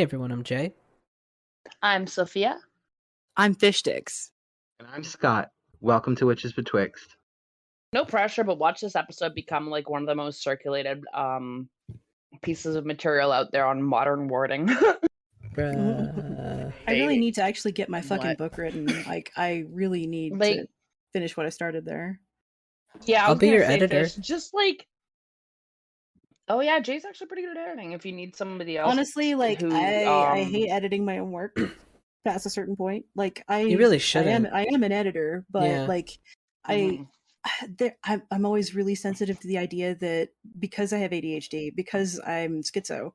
Hey everyone, I'm Jay. I'm Sophia. I'm Fishsticks. And I'm Scott. Welcome to Witches Betwixt. No pressure, but watch this episode become like one of the most circulated pieces of material out there on modern warding. Bruh. I really need to actually get my fucking What? book written. Like, I really need Like- to finish what I started there. Yeah, I'll be your editor. Just like, oh yeah, Jay's actually pretty good at editing. If you need somebody else, Honestly, like, who, I hate editing my own work past a certain point. Like, You really shouldn't. I am an editor, but Yeah. like, Mhm. I'm always really sensitive to the idea that because I have ADHD, because I'm schizo,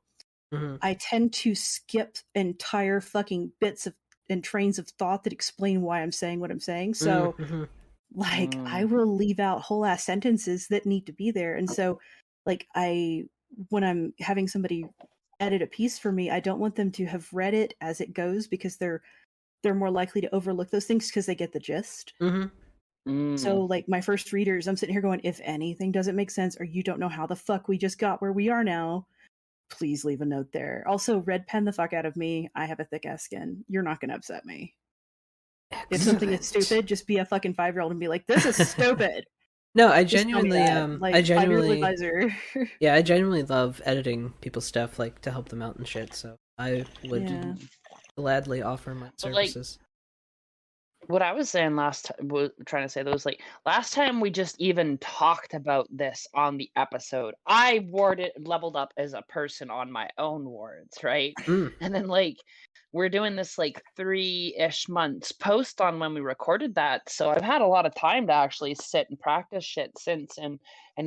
Mhm. I tend to skip entire fucking bits of and trains of thought that explain why I'm saying what I'm saying. So, Mhm. like, I will leave out whole ass sentences that need to be there. And so, like, when I'm having somebody edit a piece for me, I don't want them to have read it as it goes because they're more likely to overlook those things because they get the gist. Mhm. So, like, my first readers, I'm sitting here going, if anything doesn't make sense or you don't know how the fuck we just got where we are now, please leave a note there. Also, red pen the fuck out of me. I have a thick ass skin. You're not going to upset me. If something is Excellent. stupid, just be a fucking 5-year-old and be like, this is stupid. No, I Just tell me genuinely, that. Like, 5-year-old advisor. yeah, I genuinely love editing people's stuff, like to help them out and shit. So I would Yeah. gladly offer my But, like, services. What I was saying last last time we just even talked about this on the episode, I leveled up as a person on my own wards, right? Mm. And then like we're doing this like 3-ish months post on when we recorded that. So I've had a lot of time to actually sit and practice shit since and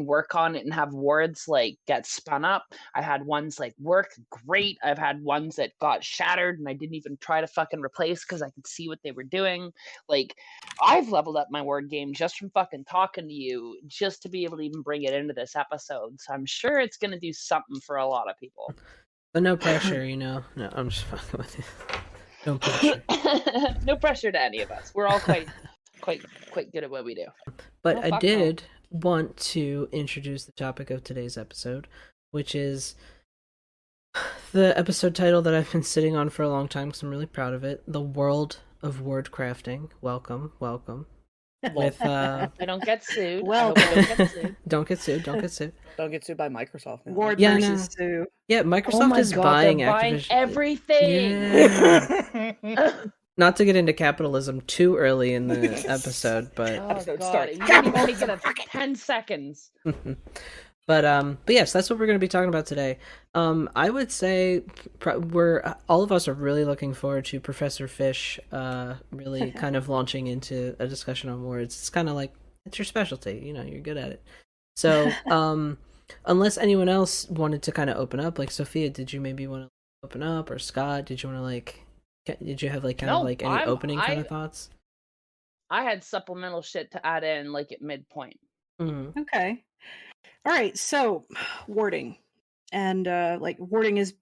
work on it and have wards like get spun up. I had ones like work great. I've had ones that got shattered and I didn't even try to fucking replace because I could see what they were doing. Like, I've leveled up my word game just from fucking talking to you, just to be able to even bring it into this episode. So I'm sure it's going to do something for a lot of people. But no pressure, you know. No, I'm just fucking with you. No pressure. No pressure to any of us. We're all quite good at what we do. But Oh, I fuck did want to introduce the topic of today's episode, which is the episode title that I've been sitting on for a long time because I'm really proud of it. The World of Wardcrafting. Welcome. With I don't get sued. Well, I hope I don't get sued. Don't get sued. Don't get sued by Microsoft now. Ward Yeah, versus Sue. Yeah, Microsoft is buying they're buying Activision. everything. Yeah. Not to get into capitalism too early in the episode, but Oh Episode god, starts. you didn't even make it a 10 seconds. but yes, that's what we're going to be talking about today. I would say all of us are really looking forward to Professor Fish really kind of launching into a discussion on words. It's kind of like it's your specialty, you know, you're good at it. So, unless anyone else wanted to kind of open up, like Sophia, did you maybe want to open up, or Scott, did you want to did you have like kind of like any opening kind of thoughts? I had supplemental shit to add in like at midpoint. Mm-hmm. Okay. All right. So, warding, and like warding is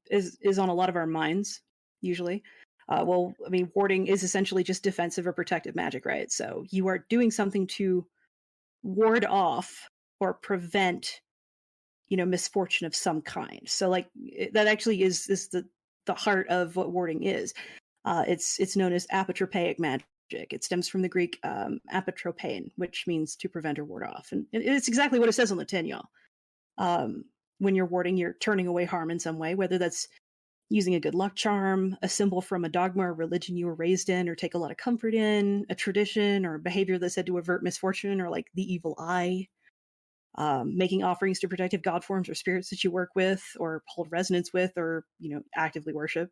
on a lot of our minds usually. Well, I mean, warding is essentially just defensive or protective magic, right? So you are doing something to ward off or prevent, misfortune of some kind. So, like, that actually is the heart of what warding is. It's known as apotropaic magic. It stems from the Greek apotropein, which means to prevent or ward off. And it's exactly what it says on the tin, y'all. When you're warding, you're turning away harm in some way, whether that's using a good luck charm, a symbol from a dogma or religion you were raised in or take a lot of comfort in, a tradition or a behavior that's said to avert misfortune, or like the evil eye, making offerings to protective god forms or spirits that you work with or hold resonance with or, actively worship.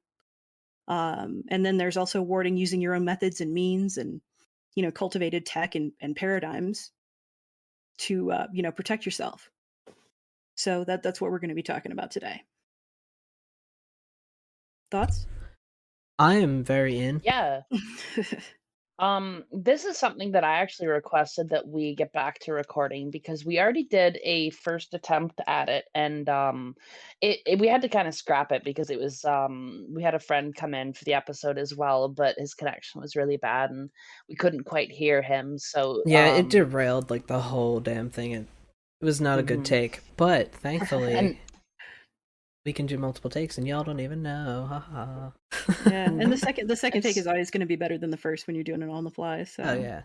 And then there's also warding using your own methods and means and, cultivated tech and paradigms to, protect yourself. So that's what we're going to be talking about today. Thoughts? I am very in. Yeah. This is something that I actually requested that we get back to recording because we already did a first attempt at it, and we had to kind of scrap it because it was we had a friend come in for the episode as well, but his connection was really bad and we couldn't quite hear him. So Yeah, it derailed like the whole damn thing. It was not a good take, but thankfully, We can do multiple takes, and y'all don't even know. Ha ha. Yeah, and the second take is always going to be better than the first when you're doing it on the fly. So Oh yeah.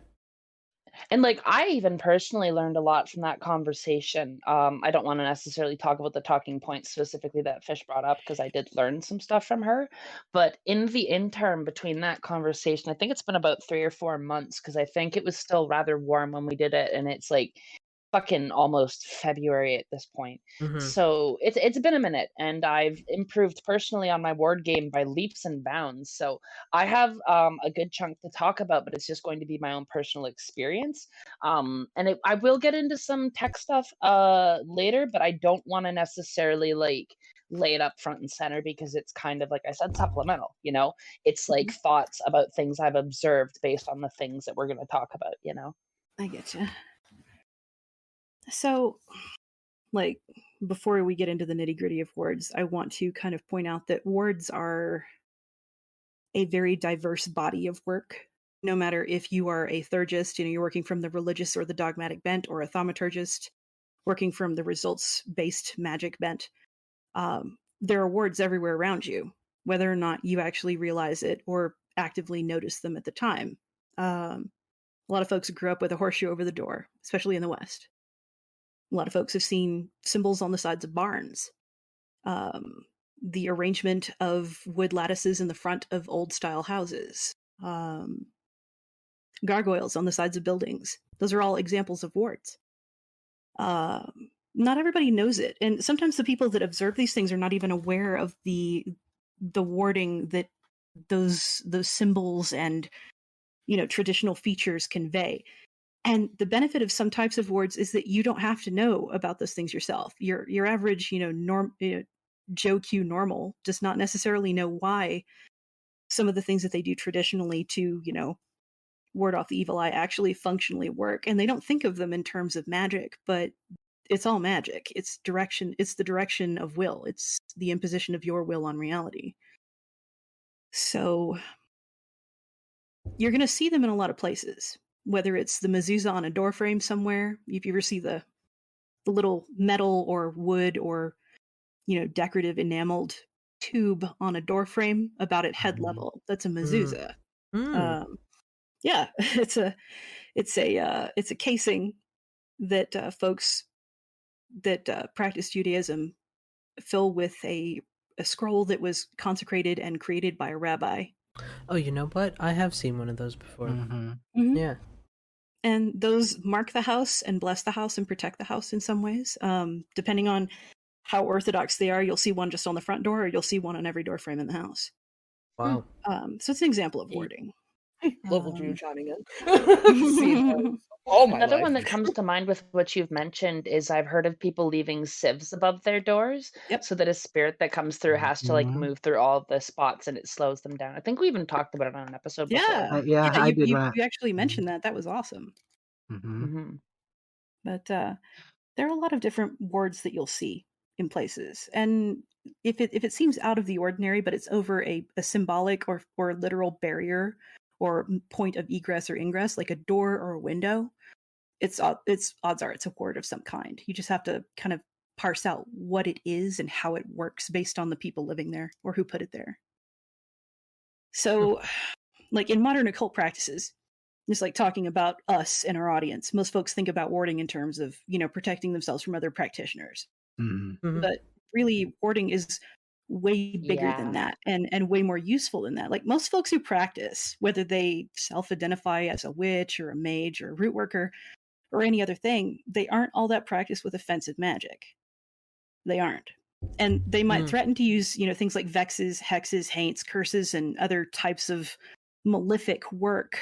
And like I even personally learned a lot from that conversation. I don't want to necessarily talk about the talking points specifically that Fish brought up because I did learn some stuff from her. But in the interim between that conversation, I think it's been about 3 or 4 months because I think it was still rather warm when we did it, and it's like fucking almost February at this point. Mm-hmm. So it's been a minute, and I've improved personally on my ward game by leaps and bounds. So I have a good chunk to talk about, but it's just going to be my own personal experience. I will get into some tech stuff later, but I don't want to necessarily like lay it up front and center because it's kind of like I said, supplemental. It's like thoughts about things I've observed based on the things that we're going to talk about. I get you. So, like, before we get into the nitty gritty of wards, I want to kind of point out that wards are a very diverse body of work. No matter if you are a theurgist, you're working from the religious or the dogmatic bent, or a thaumaturgist working from the results-based magic bent. There are wards everywhere around you, whether or not you actually realize it or actively notice them at the time. A lot of folks grew up with a horseshoe over the door, especially in the West. A lot of folks have seen symbols on the sides of barns. The arrangement of wood lattices in the front of old-style houses. Gargoyles on the sides of buildings. Those are all examples of wards. Not everybody knows it, and sometimes the people that observe these things are not even aware of the warding that those symbols and traditional features convey. And the benefit of some types of wards is that you don't have to know about those things yourself. Your average, Joe Q normal does not necessarily know why some of the things that they do traditionally to, ward off the evil eye actually functionally work. And they don't think of them in terms of magic, but it's all magic. It's the direction of will. It's the imposition of your will on reality. So you're going to see them in a lot of places, whether it's the mezuzah on a door frame somewhere. If you ever see the little metal or wood or decorative enameled tube on a door frame about at head level, that's a mezuzah. Yeah, it's a casing that folks that practice Judaism fill with a scroll that was consecrated and created by a rabbi. Oh, you know what? I have seen one of those before. Mm-hmm. Yeah. And those mark the house and bless the house and protect the house in some ways. Depending on how orthodox they are, you'll see one just on the front door, or you'll see one on every door frame in the house. Wow. So it's an example of warding. Local Jew chiming in. Another one that comes to mind with what you've mentioned is I've heard of people leaving sieves above their doors, so that a spirit that comes through has to like move through all the spots and it slows them down. I think we even talked about it on an episode before. I did. You actually mentioned that. That was awesome. But there are a lot of different wards that you'll see in places, and if it seems out of the ordinary, but it's over a symbolic or literal barrier or point of egress or ingress, like a door or a window, it's odds are it's a ward of some kind. You just have to kind of parse out what it is and how it works based on the people living there or who put it there. So, like in modern occult practices, just like talking about us and our audience, most folks think about warding in terms of, protecting themselves from other practitioners. But really, warding is way bigger than that and way more useful than that. Like most folks who practice, whether they self-identify as a witch or a mage or a root worker or any other thing, they aren't all that practiced with offensive magic. They aren't. And they might threaten to use, things like vexes, hexes, haints, curses, and other types of malefic work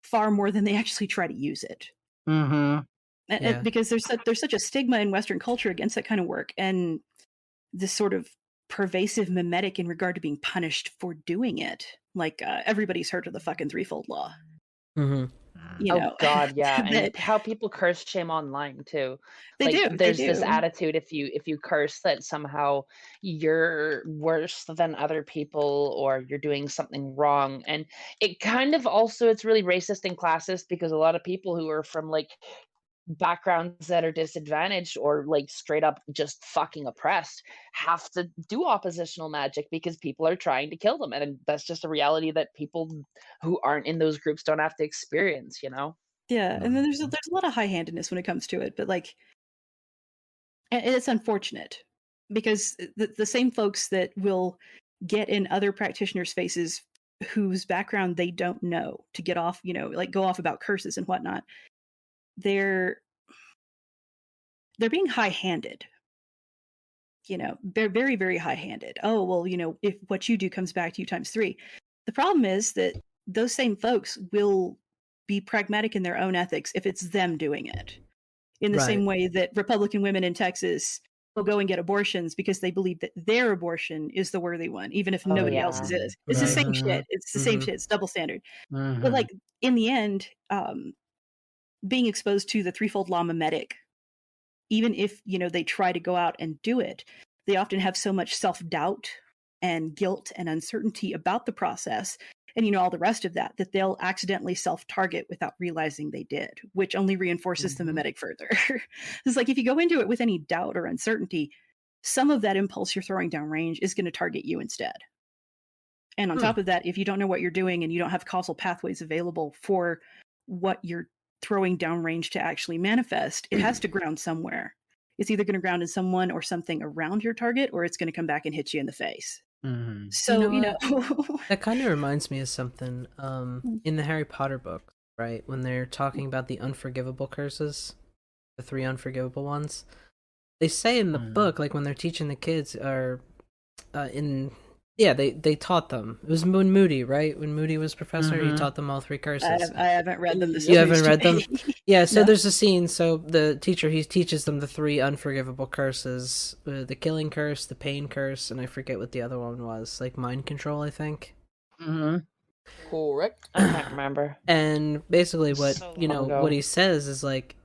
far more than they actually try to use it. Because there's such a stigma in Western culture against that kind of work, and this sort of pervasive mimetic in regard to being punished for doing it. Like everybody's heard of the fucking threefold law. Oh God, yeah, and how people curse shame online too. There's this attitude if you curse that somehow you're worse than other people or you're doing something wrong, and it kind of also it's really racist and classist because a lot of people who are from like backgrounds that are disadvantaged or like straight up just fucking oppressed have to do oppositional magic because people are trying to kill them, and that's just a reality that people who aren't in those groups don't have to experience, you know. Yeah, and then there's Mhm. a lot of high-handedness when it comes to it, but like, and it's unfortunate because the same folks that will get in other practitioners' faces whose background they don't know to get off, like go off about curses and whatnot, they're they're being high-handed. They're very, very high-handed. Oh, well, if what you do comes back to you times three. The problem is that those same folks will be pragmatic in their own ethics if it's them doing it. In the Right. same way that Republican women in Texas will go and get abortions because they believe that their abortion is the worthy one, even if Oh nobody else's yeah. is. It's the Right. same Mhm. shit. It's the same Mhm. shit. It's double standard. But Mhm. like in the end, being exposed to the threefold law mimetic, even if they try to go out and do it, they often have so much self-doubt and guilt and uncertainty about the process and all the rest of that they'll accidentally self-target without realizing they did, which only reinforces the Mhm. mimetic further. It's like if you go into it with any doubt or uncertainty, some of that impulse you're throwing down range is going to target you instead. And on Hmm. top of that, if you don't know what you're doing and you don't have causal pathways available for what you're throwing downrange to actually manifest, it has to ground somewhere. It's either going to ground in someone or something around your target, or it's going to come back and hit you in the face. Mhm. You So, know what? That kind of reminds me of something Mm. in the Harry Potter book, right? When they're talking about the unforgivable curses, the 3 unforgivable ones. They say in the Mhm. book, like when they're teaching the kids, or in yeah, they taught them. It was when Moody, right? When Moody was professor, he Mhm. taught them all 3 curses. I haven't read them. This is You news haven't to read them? me. Yeah, so No. there's a scene. So the teacher, he teaches them the 3 unforgivable curses: the killing curse, the pain curse, and I forget what the other one was. Like mind control, I think. Mhm. Correct. I can't remember. And basically, what So long what ago. he says is like,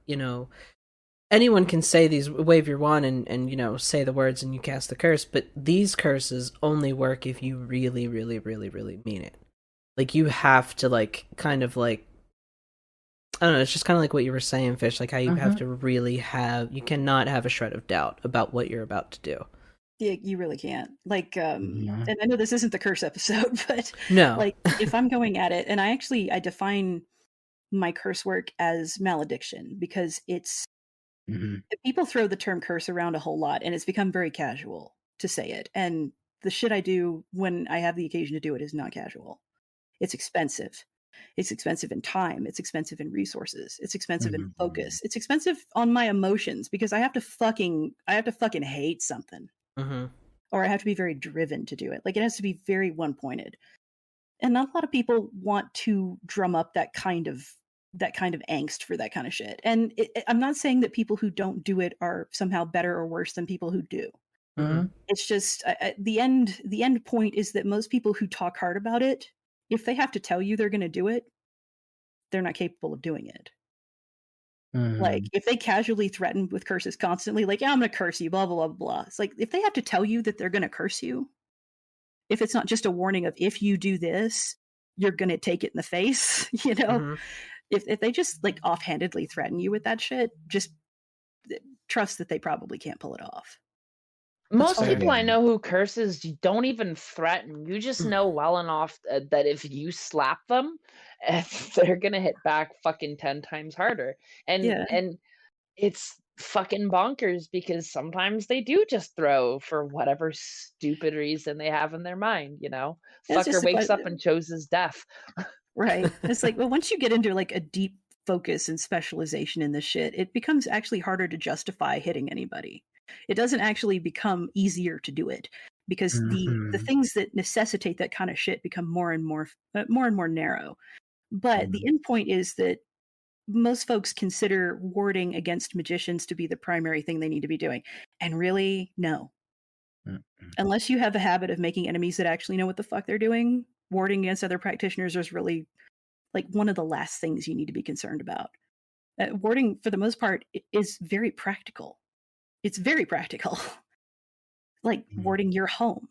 anyone can say these, wave your wand and say the words and you cast the curse, but these curses only work if you really, really, really, really mean it. Like you have to like kind of like, I don't know, it's just kind of like what you were saying, Fish, like how you have Mhm. to really have, you cannot have a shred of doubt about what you're about to do. Yeah, you really can't. Like, Mhm. and I know this isn't the curse episode, but No. like if I'm going at it, and I define my curse work as malediction because it's Mhm. people throw the term curse around a whole lot and it's become very casual to say it. And the shit I do when I have the occasion to do it is not casual. It's expensive. It's expensive in time. It's expensive in resources. It's expensive in Mhm. focus. It's expensive on my emotions because I have to fucking hate something, Mm-hmm. or I have to be very driven to do it. Like it has to be very one pointed. And not a lot of people want to drum up that kind of angst for that kind of shit. And I'm not saying that people who don't do it are somehow better or worse than people who do. Mm-hmm. Mhm. It's just the end point is that most people who talk hard about it, if they have to tell you they're going to do it, they're not capable of doing it. Like Mhm. if they casually threaten with curses constantly, like, yeah, I'm going to curse you, blah, blah, blah, blah. It's like if they have to tell you that they're going to curse you, if it's not just a warning of if you do this, you're going to take it in the face, Mm-hmm. if they just like offhandedly threaten you with that shit, just trust that they probably can't pull it off. That's Most fair. people I Yeah. know who curses don't even threaten. You just know well enough that if you slap them, they're gonna hit back fucking 10 times harder. Yeah. And it's fucking bonkers because sometimes they do just throw for whatever stupid reason they have in their mind, you know? It's Fucker just a wakes up question. and chooses death. Right. It's like, well, once you get into like a deep focus and specialization in this shit, it becomes actually harder to justify hitting anybody. It doesn't actually become easier to do it because the Mhm. things that necessitate that kind of shit become more and more narrow. But the Mhm. end point is that most folks consider warding against magicians to be the primary thing they need to be doing. And really, no. Mhm. Unless you have a habit of making enemies that actually know what the fuck they're doing, warding against other practitioners is really like one of the last things you need to be concerned about. Warding, for the most part, is very practical. It's very practical, like Mhm. warding your home.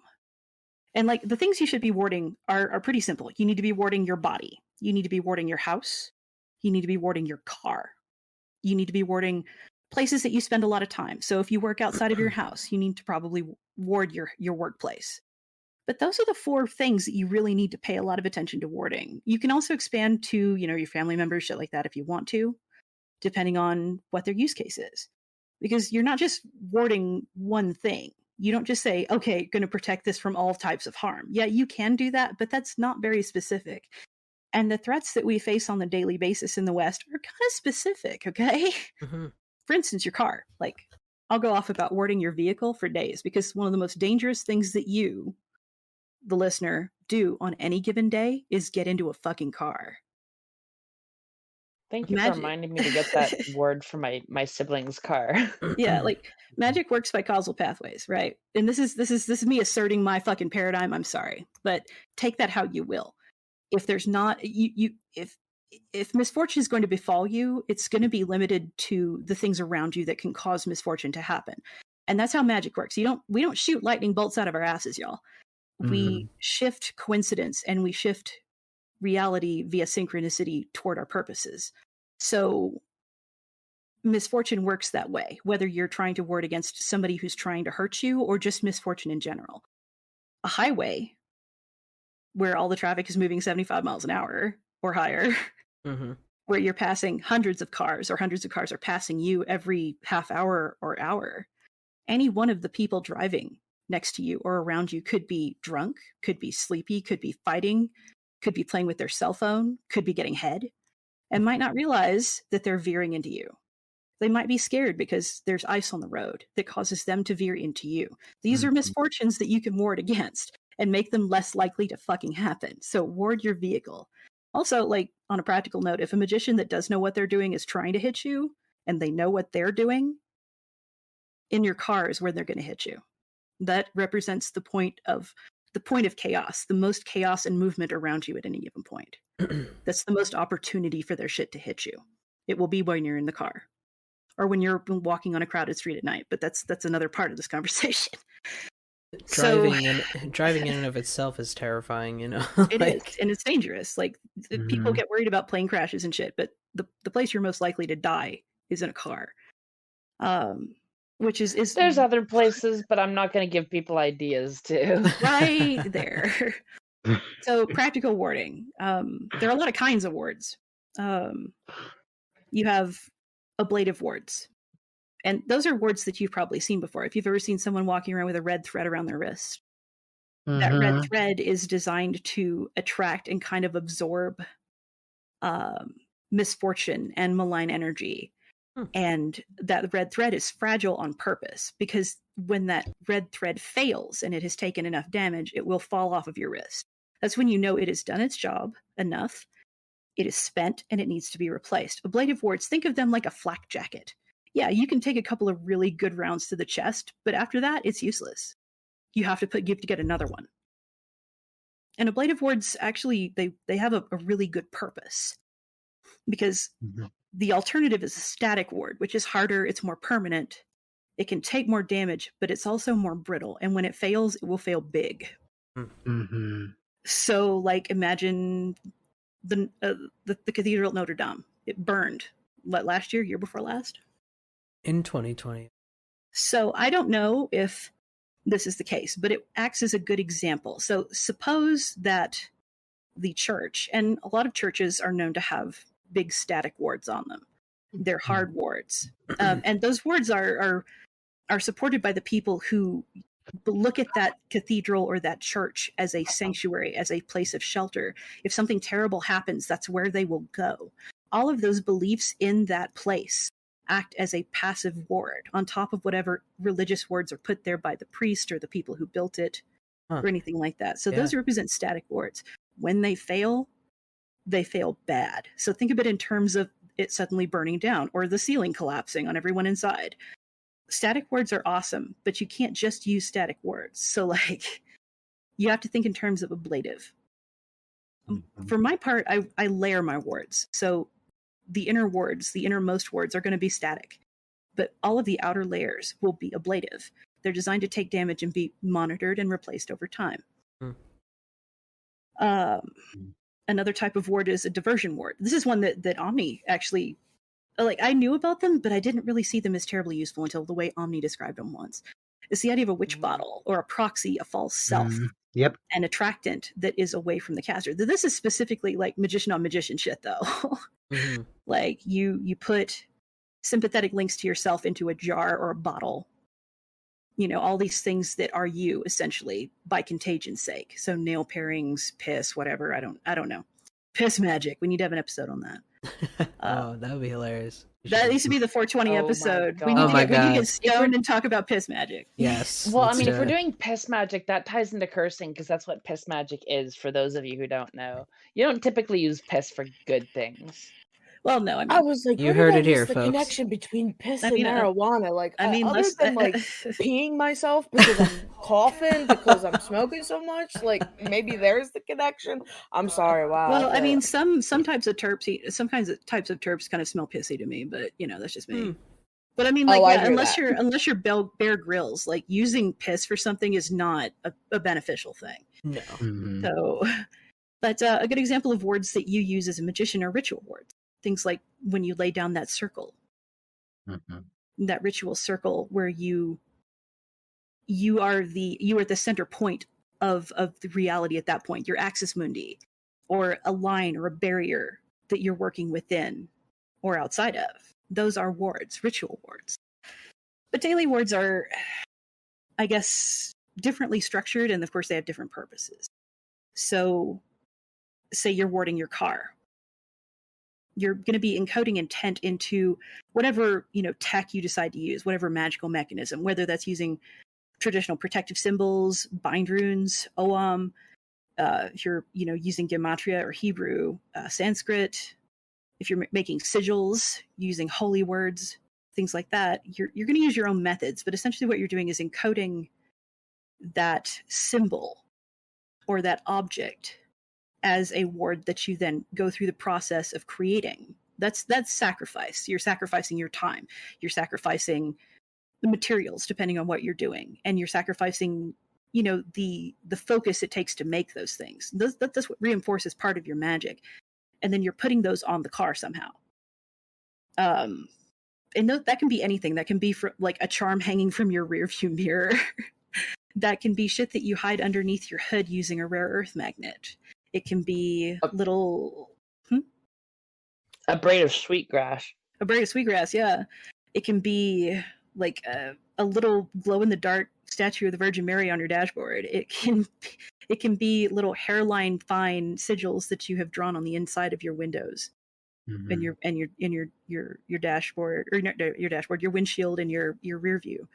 And like the things you should be warding are pretty simple. You need to be warding your body. You need to be warding your house. You need to be warding your car. You need to be warding places that you spend a lot of time. So if you work outside of your house, you need to probably ward your workplace. But those are the 4 things that you really need to pay a lot of attention to warding. You can also expand to, your family members, shit like that if you want to, depending on what their use case is. Because you're not just warding one thing. You don't just say, okay, going to protect this from all types of harm. Yeah, you can do that, but that's not very specific. And the threats that we face on the daily basis in the West are kind of specific, okay? Mm-hmm. For instance, your car. Like, I'll go off about warding your vehicle for days, because one of the most dangerous things that you, the listener, do on any given day is get into a fucking car. Thank you for reminding me to get that word for my sibling's car. Yeah, like magic works by causal pathways, right? And this is me asserting my fucking paradigm. I'm sorry, but take that how you will. If there's not if misfortune is going to befall you, it's going to be limited to the things around you that can cause misfortune to happen. And that's how magic works. We don't shoot lightning bolts out of our asses, y'all. We shift coincidence and we shift reality via synchronicity toward our purposes. So misfortune works that way, whether you're trying to ward against somebody who's trying to hurt you or just misfortune in general. A highway where all the traffic is moving 75 miles an hour or higher, where you're passing hundreds of cars, or hundreds of cars are passing you every half hour or hour. Any one of the people driving next to you or around you could be drunk, could be sleepy, could be fighting, could be playing with their cell phone, could be getting head, and might not realize that they're veering into you. They might be scared because there's ice on the road that causes them to veer into you. These are misfortunes that you can ward against and make them less likely to fucking happen. So ward your vehicle. Also, like, on a practical note, if a magician that does know what they're doing is trying to hit you and they know what they're doing, in your car is where they're going to hit you. That represents the point of chaos, the most chaos and movement around you at any given point. That's the most opportunity for their shit to hit you. It will be when you're in the car or when you're walking on a crowded street at night, but that's another part of this conversation. Driving in and of itself is terrifying, It is, and it's dangerous. Like, people get worried about plane crashes and shit, but the place you're most likely to die is in a car. Which is There's other places, but I'm not going to give people ideas to. Right there. So practical warding. There are a lot of kinds of wards. You have ablative wards. And those are wards that you've probably seen before. If you've ever seen someone walking around with a red thread around their wrist, that red thread is designed to attract and kind of absorb misfortune and malign energy. And that red thread is fragile on purpose, because when that red thread fails and it has taken enough damage, it will fall off of your wrist. That's when you know it has done its job enough, it is spent, and it needs to be replaced. Ablative wards, think of them like a flak jacket. Yeah, you can take a couple of really good rounds to the chest, but after that, it's useless. You have to get another one. And ablative wards, actually, they have a really good purpose, because the alternative is a static ward, which is harder, it's more permanent, it can take more damage, but it's also more brittle, and when it fails, it will fail big. So, like, imagine the Cathedral at Notre Dame. It burned, last year before last? In 2020. So I don't know if this is the case, but it acts as a good example. So suppose that the church, and a lot of churches are known to have big static wards on them. They're hard wards. And those wards are supported by the people who look at that cathedral or that church as a sanctuary, as a place of shelter. If something terrible happens, that's where they will go. All of those beliefs in that place act as a passive ward on top of whatever religious wards are put there by the priest or the people who built it or anything like that. So those represent static wards. When they fail bad. So think of it in terms of it suddenly burning down or the ceiling collapsing on everyone inside. Static wards are awesome, but you can't just use static wards. So, like, you have to think in terms of ablative. For my part, I layer my wards. So the innermost wards are going to be static, but all of the outer layers will be ablative. They're designed to take damage and be monitored and replaced over time. Another type of ward is a diversion ward. This is one that Omni actually like I knew about them, but I didn't really see them as terribly useful until the way Omni described them once. It's the idea of a witch bottle or a proxy, a false self, Yep. an attractant that is away from the caster. This is specifically like magician on magician shit, though. Like you put sympathetic links to yourself into a jar or a bottle. You know, all these things that are you essentially by contagion's sake. So nail pairings, piss, whatever. I don't know. Piss magic. We need to have an episode on that. Oh, that would be hilarious. That needs to be the 420 Oh my episode. God. We need Oh to my get, we need to God. get stoned and talk about piss magic. Yes. Well, I let's mean, do if we're it. doing piss magic, that ties into cursing because that's what piss magic is. For those of you who don't know, you don't typically use piss for good things. Well, no, I mean, I was like, You where heard did I it here, miss the folks. connection between piss I mean, and marijuana. Like, I mean, other let's than like peeing myself because I'm coughing because I'm smoking so much, like maybe there's the connection. I'm sorry, wow. well, I but- mean, some types of terps, some types of terps kind of smell pissy to me, but you know, that's just me. But I mean, like, I yeah, hear unless that. unless you're Bear Grylls, like using piss for something is not a beneficial thing. No. So, but a good example of words that you use as a magician are ritual words. Things like when you lay down that circle, that ritual circle where you are the center point of the reality at that point, your axis mundi, or a line or a barrier that you're working within or outside of. Those are wards, ritual wards. But daily wards are, I guess, differently structured, and of course they have different purposes. So, say you're warding your car. You're going to be encoding intent into whatever, you know, tech you decide to use, whatever magical mechanism, whether that's using traditional protective symbols, bind runes, Ogham, if you're, you know, using Gematria or Hebrew, Sanskrit, if you're making sigils, using holy words, things like that, you're going to use your own methods. But essentially what you're doing is encoding that symbol or that object as a ward that you then go through the process of creating. That's sacrifice. You're sacrificing your time. You're sacrificing the materials depending on what you're doing, and you're sacrificing, you know, the focus it takes to make those things. That's what reinforces part of your magic, and then you're putting those on the car somehow. And that can be anything. That can be like a charm hanging from your rearview mirror. That can be shit that you hide underneath your hood using a rare earth magnet. It can be little A braid of sweetgrass. a braid of sweetgrass, yeah. It can be like a little glow-in-the-dark statue of the Virgin Mary on your dashboard. It can be little hairline fine sigils that you have drawn on the inside of your windows, and your dashboard, or not your dashboard, your windshield, and your rear view,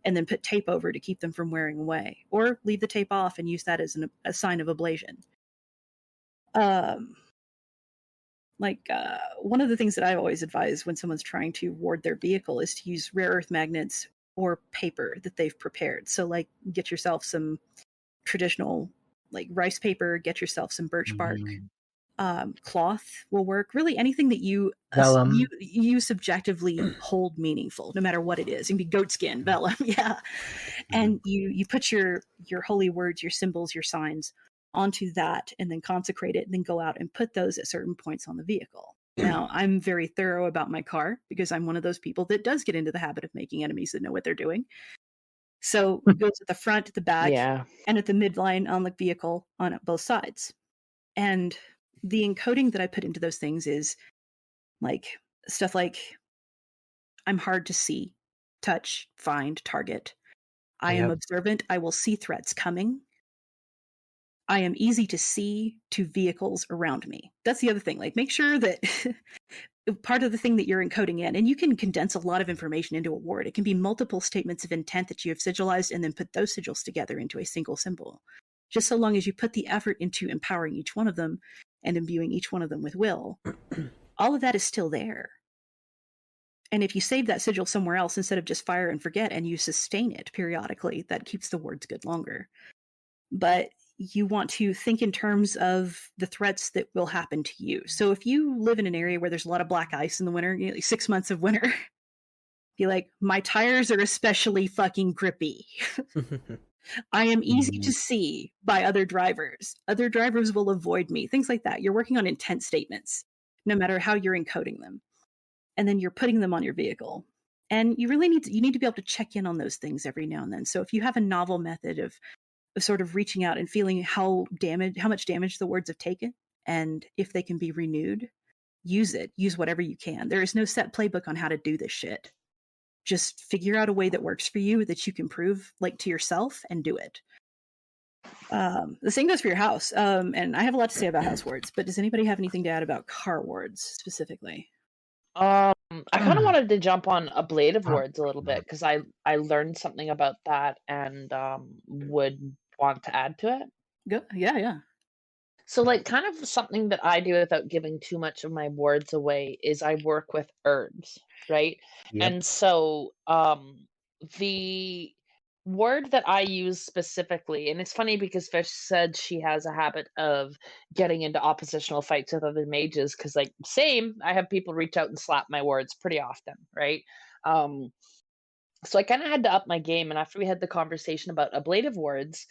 and then put tape over to keep them from wearing away, or leave the tape off and use that as a sign of ablation. One of the things that I always advise when someone's trying to ward their vehicle is to use rare earth magnets or paper that they've prepared. So, like, get yourself some traditional, like, rice paper, get yourself some birch bark. Cloth will work. Really, anything that you subjectively hold meaningful, no matter what it is. It can be goat skin, vellum, yeah. And you put your holy words, your symbols, your signs onto that, and then consecrate it, and then go out and put those at certain points on the vehicle. Now, I'm very thorough about my car because I'm one of those people that does get into the habit of making enemies that know what they're doing. So it goes at the front, at the back, and at the midline on the vehicle on both sides. And the encoding that I put into those things is like stuff like, I'm hard to see, touch, find, target. I am observant. I will see threats coming. I am easy to see to vehicles around me. That's the other thing. Like, make sure that part of the thing that you're encoding in, and you can condense a lot of information into a word. It can be multiple statements of intent that you have sigilized and then put those sigils together into a single symbol. Just so long as you put the effort into empowering each one of them and imbuing each one of them with will, all of that is still there. And if you save that sigil somewhere else instead of just fire and forget, and you sustain it periodically, that keeps the words good longer. But you want to think in terms of the threats that will happen to you. So if you live in an area where there's a lot of black ice in the winter, you know, like 6 months of winter, be like, my tires are especially fucking grippy. I am easy to see by other drivers. Other drivers will avoid me. Things like that. You're working on intent statements, no matter how you're encoding them. and then you're putting them on your vehicle. And you really need to be able to check in on those things every now and then. So if you have a novel method of sort of reaching out and feeling how much damage the words have taken, and if they can be renewed, use it. Use whatever you can. There is no set playbook on how to do this shit. Just figure out a way that works for you, that you can prove like to yourself, and do it. The same goes for your house. And I have a lot to say about house wards, but does anybody have anything to add about car wards specifically? I kind of wanted to jump on ablative wards a little bit because I learned something about that and would want to add to it. Go, yeah. So, like, kind of something that I do without giving too much of my wards away is I work with herbs, right? Yep. And so, the word that I use specifically, and it's funny because Fish said she has a habit of getting into oppositional fights with other mages because, like, same, I have people reach out and slap my words pretty often, right? So I kind of had to up my game. And after we had the conversation about ablative wards,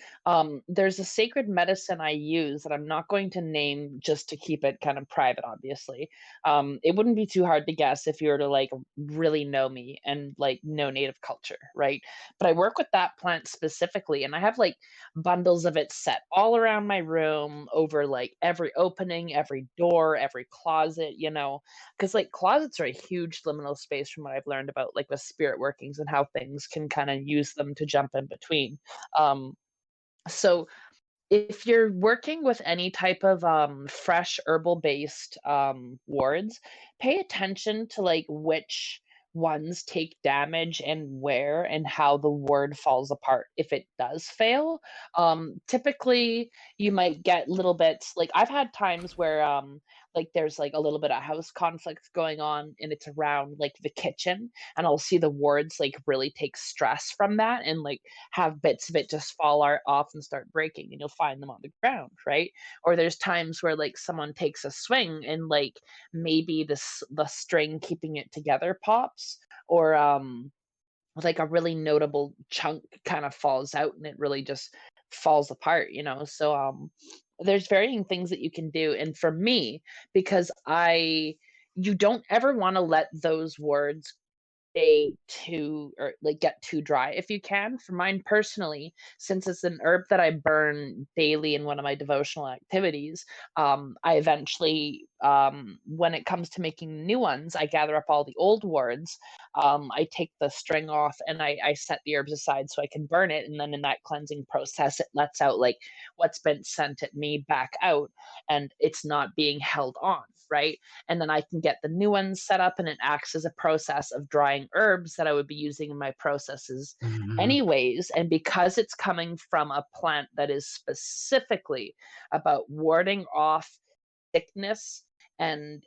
there's a sacred medicine I use that I'm not going to name just to keep it kind of private, obviously. It wouldn't be too hard to guess if you were to like really know me and like know native culture, right? But I work with that plant specifically, and I have like bundles of it set all around my room over like every opening, every door, every closet, you know, because like closets are a huge liminal space from what I've learned about like with spirit workings and how things can kind of use them to jump in between. So if you're working with any type of fresh herbal based wards, pay attention to like which ones take damage and where and how the ward falls apart if it does fail. Typically you might get little bits, like I've had times where like there's like a little bit of house conflict going on and it's around like the kitchen, and I'll see the wards like really take stress from that and like have bits of it just fall off and start breaking, and you'll find them on the ground, right? Or there's times where like someone takes a swing and like maybe the string keeping it together pops, or like a really notable chunk kind of falls out and it really just falls apart, you know? So there's varying things that you can do. And for me, because you don't ever want to let those words stay too, or like get too dry if you can. For mine personally, since it's an herb that I burn daily in one of my devotional activities, I eventually, when it comes to making new ones, I gather up all the old wards. I take the string off and I set the herbs aside so I can burn it, and then in that cleansing process it lets out like what's been sent at me back out, and it's not being held on, right? And then I can get the new ones set up, and it acts as a process of drying herbs that I would be using in my processes anyways. And because it's coming from a plant that is specifically about warding off sickness and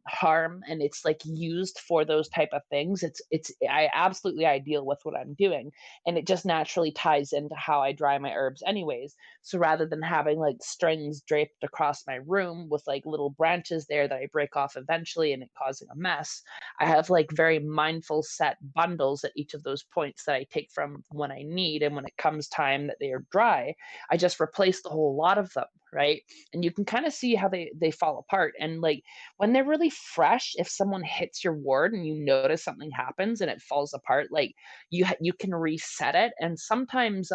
harm, and it's like used for those type of things, it's I absolutely ideal with what I'm doing, and it just naturally ties into how I dry my herbs anyways. So rather than having like strings draped across my room with like little branches there that I break off eventually and it causing a mess, I have like very mindful set bundles at each of those points that I take from when I need, and when it comes time that they are dry, I just replace the whole lot of them, right? And you can kind of see how they fall apart. And like when they're really fresh, if someone hits your ward and you notice something happens and it falls apart, like you can reset it. And sometimes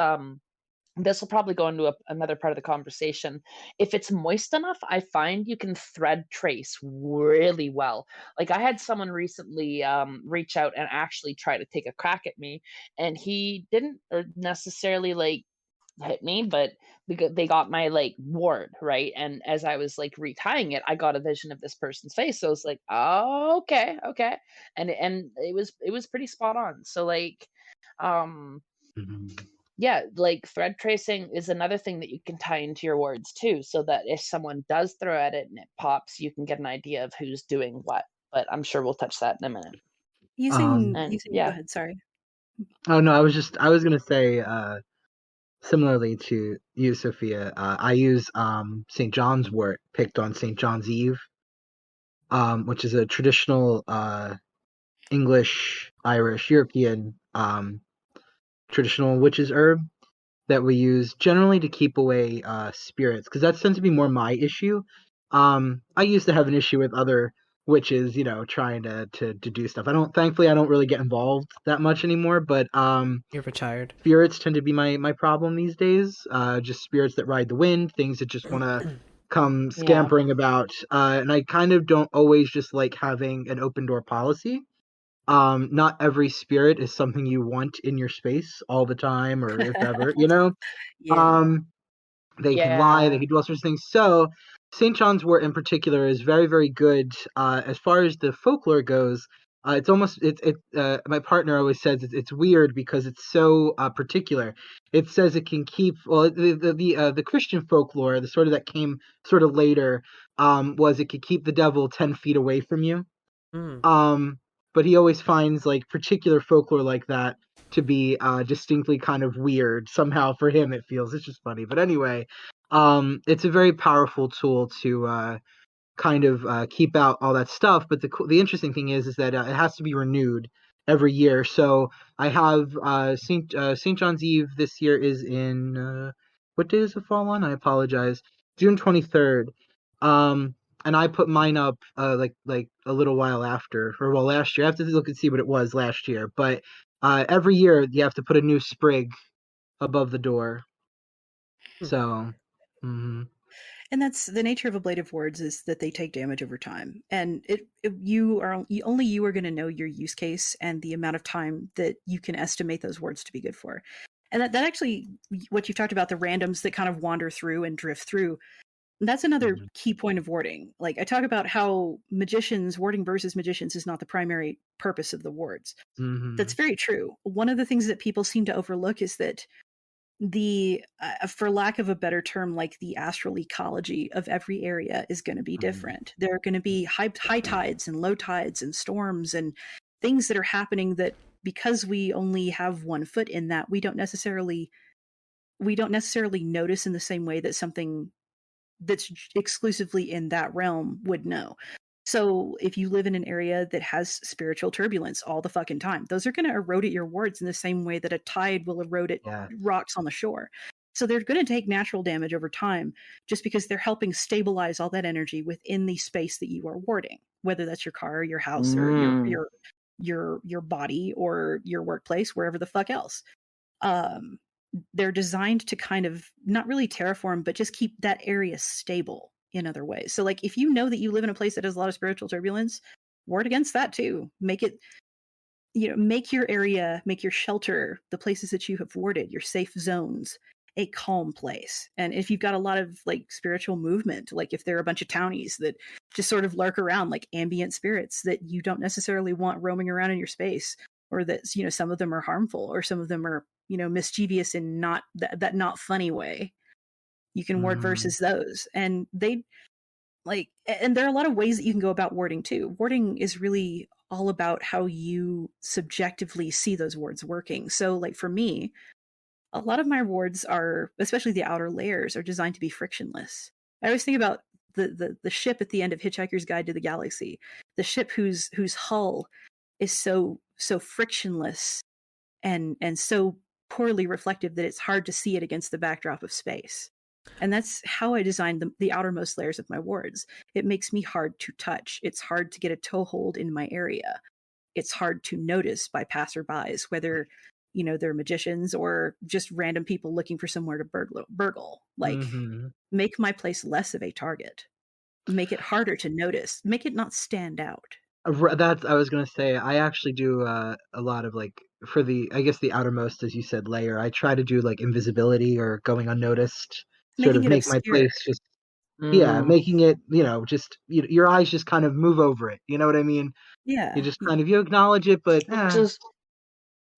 this will probably go into another part of the conversation. If it's moist enough, I find you can thread trace really well. Like I had someone recently reach out and actually try to take a crack at me, and he didn't necessarily like hit me, but because they got my like ward, right? And as I was like retying it, I got a vision of this person's face. So I was like, oh, okay. And it was pretty spot on. So like um yeah, like thread tracing is another thing that you can tie into your words too, so that if someone does throw at it and it pops, you can get an idea of who's doing what. But I'm sure we'll touch that in a minute. Using And go yeah. ahead, sorry. Oh no, I was gonna say similarly to you, Sophia. I use St. John's wort picked on St. John's Eve, which is a traditional English, Irish, European traditional witches herb that we use generally to keep away spirits, because that tends to be more my issue. I used to have an issue with other witches, trying to do stuff. Thankfully I don't really get involved that much anymore, but You're retired. spirits tend to be my problem these days. Just spirits that ride the wind, things that just want to come Yeah. scampering about. And I kind of don't always just like having an open door policy. Not every spirit is something you want in your space all the time, or if ever, Yeah. They can lie, they Yeah. can do all sorts of things. So St. John's wort in particular is very, very good. As far as the folklore goes, it's almost my partner always says it's weird because it's so particular. It says it can keep, well, the Christian folklore, the sort of that came sort of later, was it could keep the devil 10 feet away from you. But he always finds like particular folklore like that to be distinctly kind of weird. Somehow for him it feels, it's just funny. But anyway, it's a very powerful tool to kind of keep out all that stuff. But the interesting thing is that it has to be renewed every year. So I have St. John's Eve this year is in what day does it fall on? I apologize. June 23rd. And I put mine up like a little while after, or well, last year. I have to look and see what it was last year. But every year you have to put a new sprig above the door. So, And that's the nature of ablative wards, is that they take damage over time, and only you are going to know your use case and the amount of time that you can estimate those wards to be good for. And that actually, what you talked about, the randoms that kind of wander through and drift through, that's another key point of warding. Like I talk about how warding versus magicians is not the primary purpose of the wards. That's very true. One of the things that people seem to overlook is that for lack of a better term, like the astral ecology of every area is going to be different. There are going to be high tides and low tides and storms and things that are happening that, because we only have 1 foot in that, we don't necessarily notice in the same way that something that's exclusively in that realm would know. So if you live in an area that has spiritual turbulence all the fucking time, those are going to erode at your wards in the same way that a tide will erode at rocks on the shore. So they're going to take natural damage over time, just because they're helping stabilize all that energy within the space that you are warding, whether that's your car or your house or your body or your workplace, wherever the fuck else. They're designed to kind of not really terraform, but just keep that area stable in other ways. So like if you know that you live in a place that has a lot of spiritual turbulence, ward against that too. Make it, make your area, make your shelter, the places that you have warded, your safe zones, a calm place. And if you've got a lot of like spiritual movement, like if there are a bunch of townies that just sort of lurk around, like ambient spirits that you don't necessarily want roaming around in your space, or that, some of them are harmful, or some of them are, mischievous in not that not funny way, you can ward versus those. And they and there are a lot of ways that you can go about warding too. Warding is really all about how you subjectively see those wards working. So like for me, a lot of my wards are, especially the outer layers, are designed to be frictionless. I always think about the ship at the end of Hitchhiker's Guide to the Galaxy, the ship whose hull is so frictionless and so poorly reflective that it's hard to see it against the backdrop of space. And that's how I designed the outermost layers of my wards. It makes me hard to touch. It's hard to get a toehold in my area. It's hard to notice by passerbys, whether they're magicians or just random people looking for somewhere to burgle. Like, make my place less of a target. Make it harder to notice. Make it not stand out. That's, I was gonna say, I actually do a lot of like, for the, I guess the outermost, as you said, layer, I try to do like invisibility or going unnoticed, sort Making of it make my obscure. place just making it, just your eyes just kind of move over it, you know what I mean? Yeah, You just kind of, you acknowledge it, but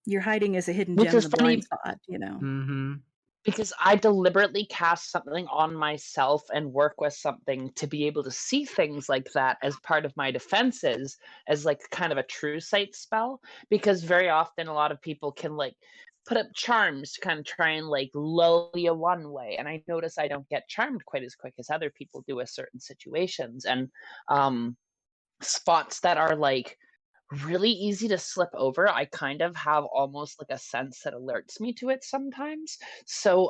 you're hiding as a hidden which gem is in the funny, blind spot, because I deliberately cast something on myself and work with something to be able to see things like that as part of my defenses, as like kind of a true sight spell. Because very often a lot of people can like put up charms to kind of try and like lull you one way, and I notice I don't get charmed quite as quick as other people do with certain situations. And spots that are like really easy to slip over, I kind of have almost like a sense that alerts me to it sometimes. So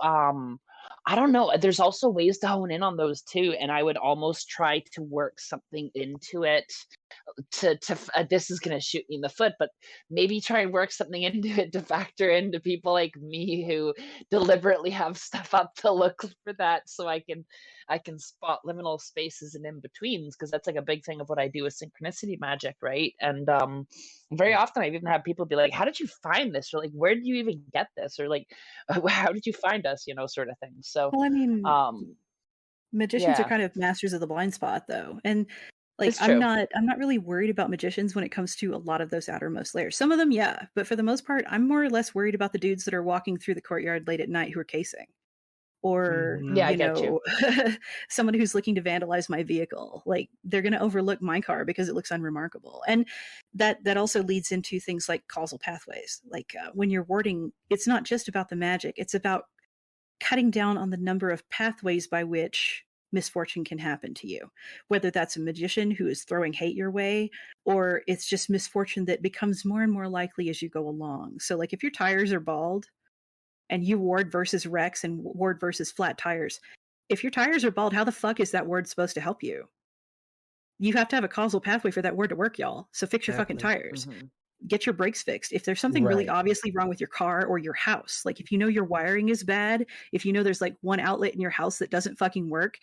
I don't know. There's also ways to hone in on those too, and I would almost try to work something into it this is going to shoot me in the foot, but maybe try and work something into it to factor into people like me who deliberately have stuff up to look for that, so I can spot liminal spaces and in betweens, because that's like a big thing of what I do with synchronicity magic, right? And very often I've even had people be like, how did you find this, or like, where did you even get this, or like, how did you find us, sort of thing. So Well, I mean, magicians are yeah, kind of masters of the blind spot, though, and like it's I'm true. not really worried about magicians when it comes to a lot of those outermost layers. Some of them, yeah, but for the most part, I'm more or less worried about the dudes that are walking through the courtyard late at night who are casing, or Yeah, I get you. someone who's looking to vandalize my vehicle. Like, they're going to overlook my car because it looks unremarkable, and that also leads into things like causal pathways. Like when you're warding, it's not just about the magic; it's about cutting down on the number of pathways by which misfortune can happen to you, whether that's a magician who is throwing hate your way, or it's just misfortune that becomes more and more likely as you go along. So like if your tires are bald and you ward versus wrecks and ward versus flat tires, if your tires are bald, how the fuck is that ward supposed to help you? You have to have a causal pathway for that word to work, y'all. So fix your fucking tires. Get your brakes fixed. If there's something really obviously wrong with your car or your house, like if you know your wiring is bad, if you know there's like one outlet in your house that doesn't fucking work,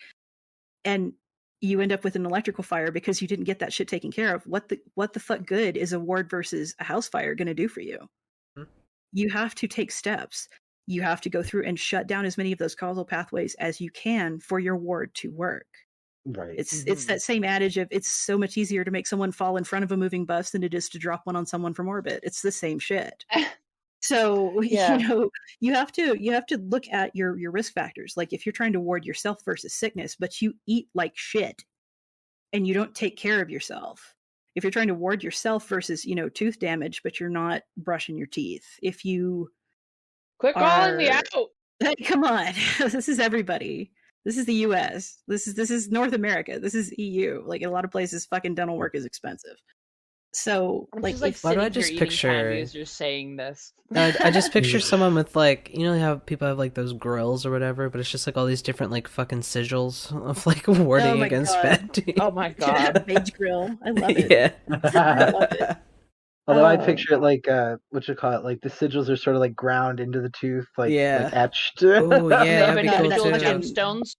and you end up with an electrical fire because you didn't get that shit taken care of, what the fuck good is a ward versus a house fire going to do for you? You have to take steps. You have to go through and shut down as many of those causal pathways as you can for your ward to work. Right. It's that same adage of, it's so much easier to make someone fall in front of a moving bus than it is to drop one on someone from orbit. It's the same shit. So you have to look at your risk factors. Like if you're trying to ward yourself versus sickness, but you eat like shit and you don't take care of yourself. If you're trying to ward yourself versus tooth damage, but you're not brushing your teeth. If you quit calling me out. Come on, this is everybody. This is the U.S. This is North America. This is EU. Like in a lot of places, fucking dental work is expensive. So I'm like, just, why do I just picture you're saying this? I just picture someone with like, how people have like those grills or whatever, but it's just like all these different like fucking sigils of like warding against bad teeth. Oh my god, beige grill. I love it. Yeah. I love it. Although I picture it like what you call it, like the sigils are sort of like ground into the tooth, like etched. Oh yeah, that'd be cool individual too. gemstones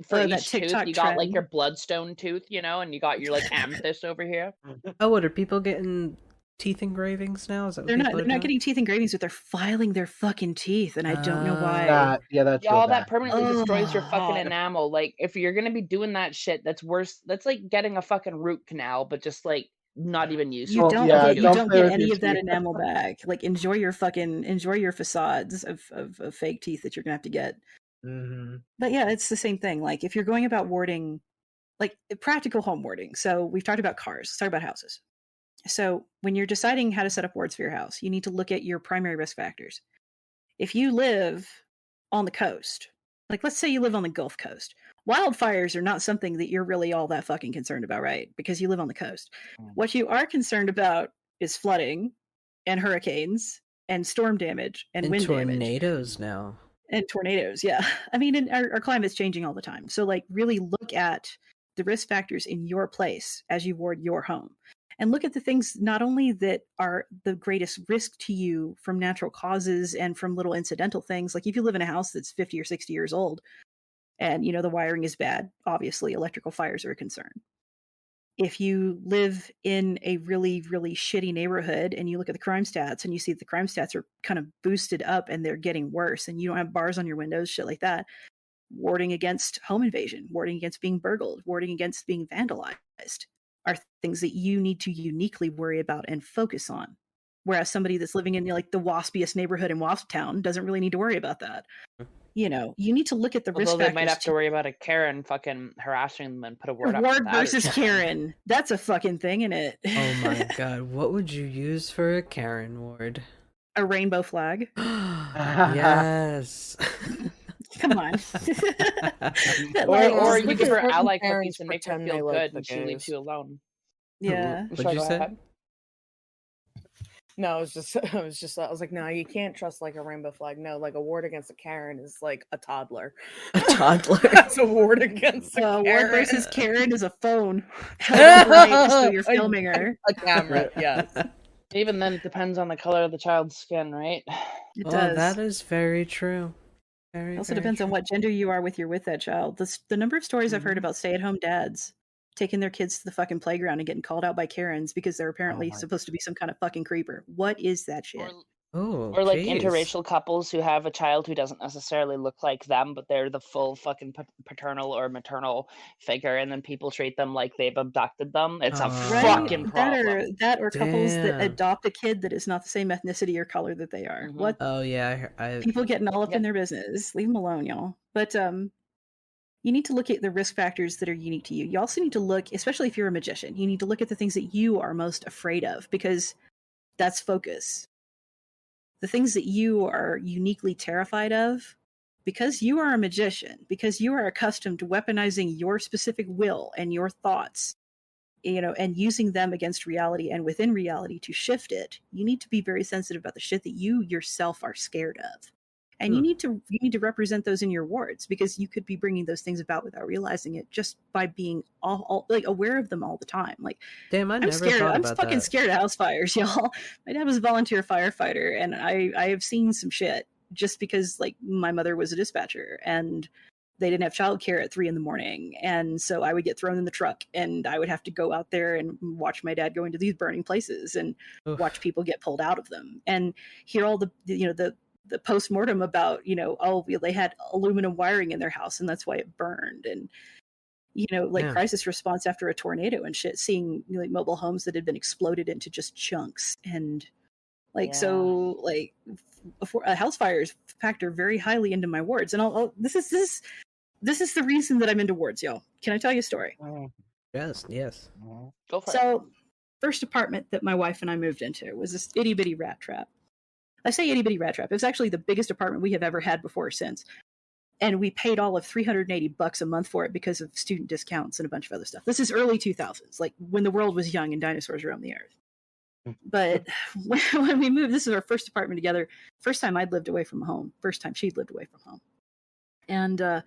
for each tooth. You got trend. like your bloodstone tooth, and you got your like amethyst over here. Oh, what are people getting teeth engravings now? Is that what they're not getting teeth engravings, but they're filing their fucking teeth, and I don't know why. That's all that permanently destroys your fucking enamel. Like if you're gonna be doing that shit, that's worse. That's like getting a fucking root canal, but just like not even used. You don't get any of that enamel back. Like enjoy your facades of fake teeth that you're gonna have to get. Mm-hmm. But yeah, it's the same thing. Like if you're going about warding, like practical home warding. So we've talked about cars. Let's talk about houses. So when you're deciding how to set up wards for your house, you need to look at your primary risk factors. If you live on the coast, like let's say you live on the Gulf Coast, wildfires are not something that you're really all that fucking concerned about, right? Because you live on the coast. What you are concerned about is flooding and hurricanes and storm damage and wind damage. And tornadoes now. And tornadoes, yeah. I mean, our climate's changing all the time. So like really look at the risk factors in your place as you ward your home. And look at the things not only that are the greatest risk to you from natural causes and from little incidental things. Like if you live in a house that's 50 or 60 years old and, the wiring is bad, obviously electrical fires are a concern. If you live in a really, really shitty neighborhood and you look at the crime stats and you see that the crime stats are kind of boosted up and they're getting worse and you don't have bars on your windows, shit like that, warding against home invasion, warding against being burgled, warding against being vandalized are things that you need to uniquely worry about and focus on. Whereas somebody that's living in like the waspiest neighborhood in Wasp Town doesn't really need to worry about that. You need to look at the risk factors. They might have to worry about a Karen fucking harassing them and put a ward up. Ward versus Karen. That's a fucking thing, isn't it? Oh my god. What would you use for a Karen ward? A rainbow flag. Yes. Come on. or you give her ally cookies and make her feel good and she leaves you alone. Yeah. What'd you say? No, I was like, no, you can't trust like a rainbow flag. No, like a ward against a Karen is like a toddler. A toddler. That's a ward against a Karen. Ward versus Karen is a phone held upright so you're filming her. A camera, yes. Even then, it depends on the color of the child's skin, right? It Oh, does. that is very true. It also depends on what gender you are with that child. The number of stories I've heard about stay-at-home dads taking their kids to the fucking playground and getting called out by Karens because they're apparently supposed to be some kind of fucking creeper. What is that shit? Or like interracial couples who have a child who doesn't necessarily look like them, but they're the full fucking paternal or maternal figure, and then people treat them like they've abducted them. It's a fucking problem. That or couples that adopt a kid that is not the same ethnicity or color that they are. What? Oh yeah, people getting all up in their business. Leave them alone, y'all. But you need to look at the risk factors that are unique to you. You also need to look, especially if you're a magician, you need to look at the things that you are most afraid of, because that's focus. The things that you are uniquely terrified of, because you are a magician, because you are accustomed to weaponizing your specific will and your thoughts, and using them against reality and within reality to shift it, you need to be very sensitive about the shit that you yourself are scared of. And you need to represent those in your wards, because you could be bringing those things about without realizing it, just by being all like aware of them all the time. Like, damn, I'm fucking scared of house fires, y'all. My dad was a volunteer firefighter, and I have seen some shit just because, like, my mother was a dispatcher and they didn't have childcare at 3 a.m, and so I would get thrown in the truck and I would have to go out there and watch my dad go into these burning places and watch people get pulled out of them and hear all the post-mortem about, they had aluminum wiring in their house and that's why it burned. And, crisis response after a tornado and shit, seeing like mobile homes that had been exploded into just chunks. And so house fires factor very highly into my wards. And this is the reason that I'm into wards, y'all. Can I tell you a story? Yes. Go for it. So first apartment that my wife and I moved into was this itty bitty rat trap. I say itty bitty rat trap. It was actually the biggest apartment we have ever had before or since. And we paid all of $380 a month for it because of student discounts and a bunch of other stuff. This is early 2000s, like when the world was young and dinosaurs roamed the earth. But when we moved, this is our first apartment together. First time I'd lived away from home. First time she'd lived away from home. And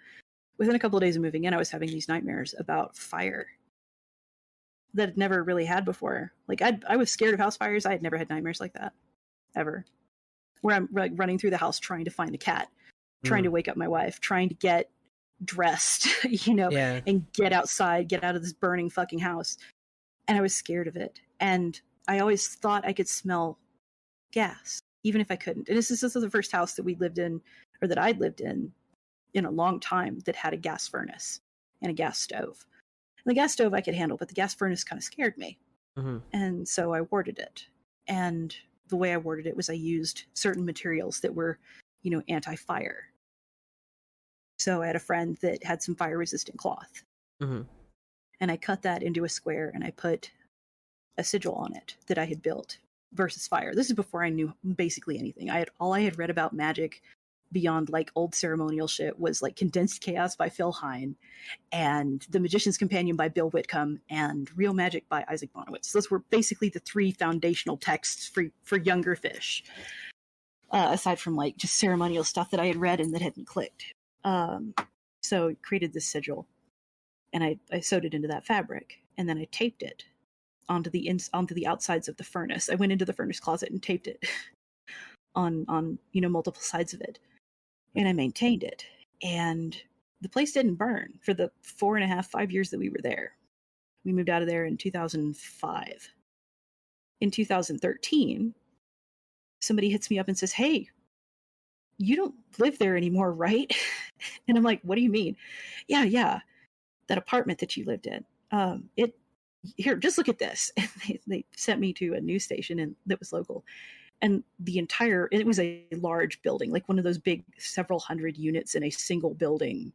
within a couple of days of moving in, I was having these nightmares about fire that I'd never really had before. Like I was scared of house fires. I had never had nightmares like that, ever. Where I'm like running through the house trying to find a cat, trying to wake up my wife, trying to get dressed, and get outside, get out of this burning fucking house. And I was scared of it. And I always thought I could smell gas, even if I couldn't. And this is the first house that we lived in, or that I'd lived in a long time, that had a gas furnace and a gas stove. And the gas stove I could handle, but the gas furnace kind of scared me. And so I warded it. And the way I warded it was I used certain materials that were, anti-fire. So I had a friend that had some fire-resistant cloth. And I cut that into a square and I put a sigil on it that I had built versus fire. This is before I knew basically anything. All I had read about magic beyond like old ceremonial shit was like Condensed Chaos by Phil Hine and The Magician's Companion by Bill Whitcomb and Real Magic by Isaac Bonowitz. Those were basically the 3 foundational texts for younger fish, aside from like just ceremonial stuff that I had read and that hadn't clicked. So I created this sigil and I sewed it into that fabric, and then I taped it onto the outsides of the furnace. I went into the furnace closet and taped it on multiple sides of it. And I maintained it. And the place didn't burn for the 5 years that we were there. We moved out of there in 2005. In 2013, somebody hits me up and says, "Hey, you don't live there anymore, right?" And I'm like, "What do you mean?" Yeah. That apartment that you lived in. Here, just look at this. And they sent me to a news station that was local. And it was a large building, like one of those big several hundred units in a single building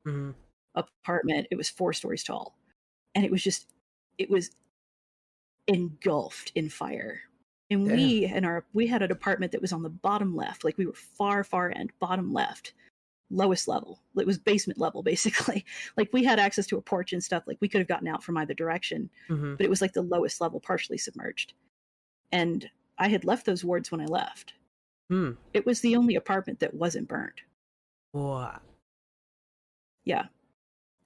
apartment. It was 4 stories tall. And it was engulfed in fire. And we had an apartment that was on the bottom left. Like we were far end, bottom left, lowest level. It was basement level, basically. Like we had access to a porch and stuff. Like we could have gotten out from either direction, but it was like the lowest level, partially submerged. And I had left those wards when I left. Hmm. It was the only apartment that wasn't burned. Wow. Yeah.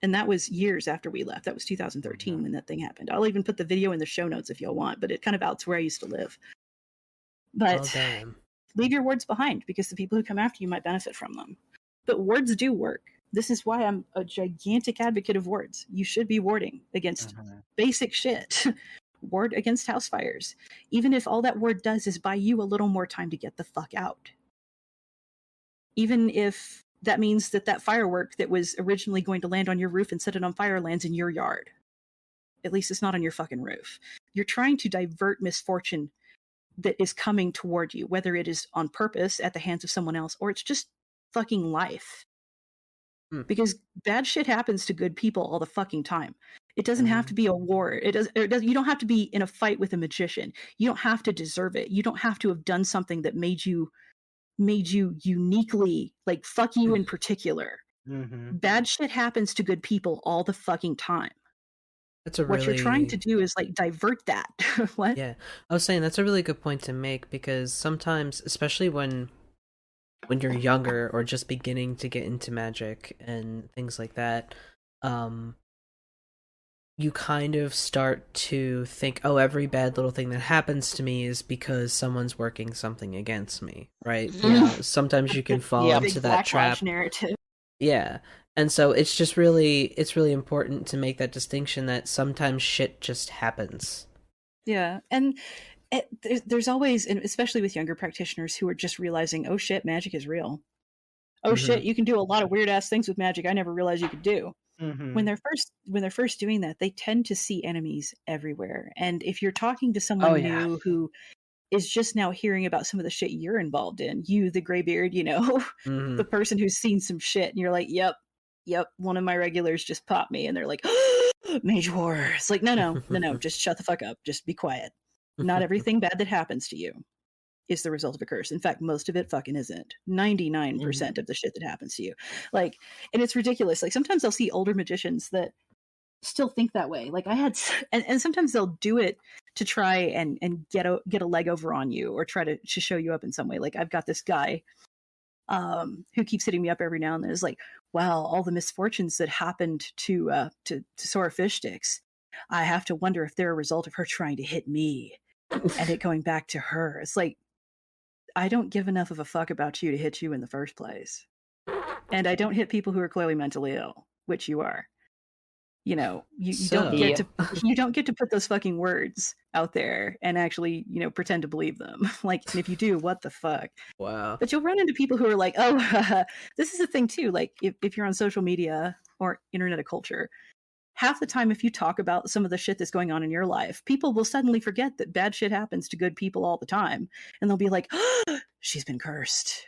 And that was years after we left. That was 2013 when that thing happened. I'll even put the video in the show notes if y'all want, but it kind of outs where I used to live. But Oh, damn. leave your wards behind, because the people who come after you might benefit from them. But wards do work. This is why I'm a gigantic advocate of wards. You should be warding against basic shit. Ward against house fires. Even if all that ward does is buy you a little more time to get the fuck out. Even if that means that firework that was originally going to land on your roof and set it on fire lands in your yard. At least it's not on your fucking roof. You're trying to divert misfortune that is coming toward you, whether it is on purpose at the hands of someone else, or it's just fucking life. Because bad shit happens to good people all the fucking time. It doesn't have to be a war. It does. You don't have to be in a fight with a magician. You don't have to deserve it. You don't have to have done something that made you uniquely, like, fuck you in particular. Bad shit happens to good people all the fucking time. What you're trying to do is, like, divert that. What? Yeah, I was saying that's a really good point to make, because sometimes, especially when you're younger or just beginning to get into magic and things like that, you kind of start to think, oh, every bad little thing that happens to me is because someone's working something against me, right? You know, sometimes you can fall into that trap. Narrative. Yeah. And so it's really important to make that distinction that sometimes shit just happens. Yeah. And there's always, and especially with younger practitioners who are just realizing, oh shit, magic is real. Oh shit, you can do a lot of weird ass things with magic I never realized you could do. When they're first doing that, they tend to see enemies everywhere. And if you're talking to someone new who is just now hearing about some of the shit you're involved in, you, the graybeard, you know, the person who's seen some shit, and you're like, yep, one of my regulars just popped me, and they're like, Mage War. It's like, no, just shut the fuck up, just be quiet. Not everything bad that happens to you is the result of a curse. In fact, most of it fucking isn't. 99% of the shit that happens to you. Like, and it's ridiculous. Like, sometimes I'll see older magicians that still think that way. Like, I had, and sometimes they'll do it to try and get a leg over on you, or try to show you up in some way. Like, I've got this guy who keeps hitting me up every now and then. Is like, wow, all the misfortunes that happened to Sora Fishsticks, I have to wonder if they're a result of her trying to hit me and it going back to her. It's like, I don't give enough of a fuck about you to hit you in the first place. And I don't hit people who are clearly mentally ill, which you are. You know, you don't get to put those fucking words out there and actually, you know, pretend to believe them. Like, and if you do, what the fuck? Wow. But you'll run into people who are like, oh, this is a thing too. Like, if you're on social media or internet culture, half the time, if you talk about some of the shit that's going on in your life, people will suddenly forget that bad shit happens to good people all the time. And they'll be like, oh, she's been cursed.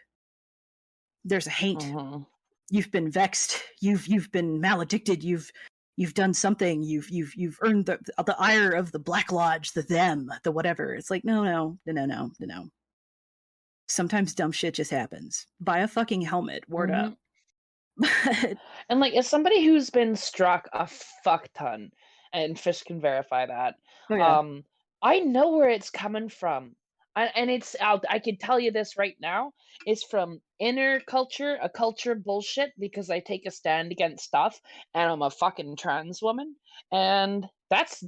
There's a hate. You've been vexed. You've been maledicted. You've done something. You've earned the ire of the Black Lodge, the whatever. It's like, no. Sometimes dumb shit just happens. Buy a fucking helmet. Ward up. And, like, as somebody who's been struck a fuck ton, and Fish can verify that, I know where it's coming from. And it's out. I can tell you this right now. It's from inner culture, a culture bullshit, because I take a stand against stuff, and I'm a fucking trans woman, and that's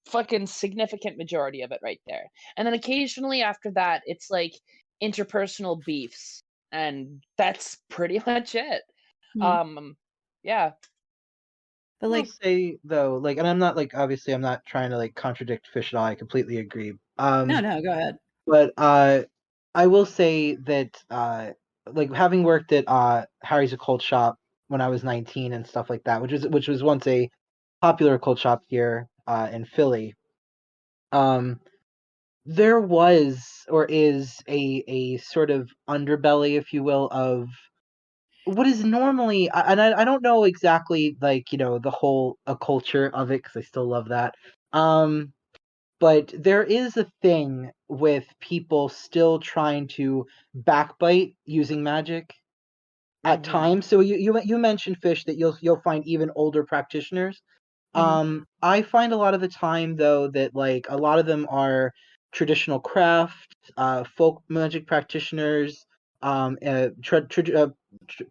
fucking significant majority of it right there. And then occasionally after that, it's like interpersonal beefs, and that's pretty much it. Yeah. But, like, I'll say though, like, and I'm not, like, obviously I'm not trying to, like, contradict Fish at all. I completely agree. No, go ahead. But I will say that like, having worked at Harry's Occult Shop when I was 19 and stuff like that, which was once a popular occult shop here in Philly, there was, or is, a sort of underbelly, if you will, of what is normally, and I don't know exactly, like, you know, the whole culture of it, because I still love that. But there is a thing with people still trying to backbite using magic at times. So you mentioned, Fish, that you'll find even older practitioners. I find a lot of the time though that, like, a lot of them are traditional craft, folk magic practitioners,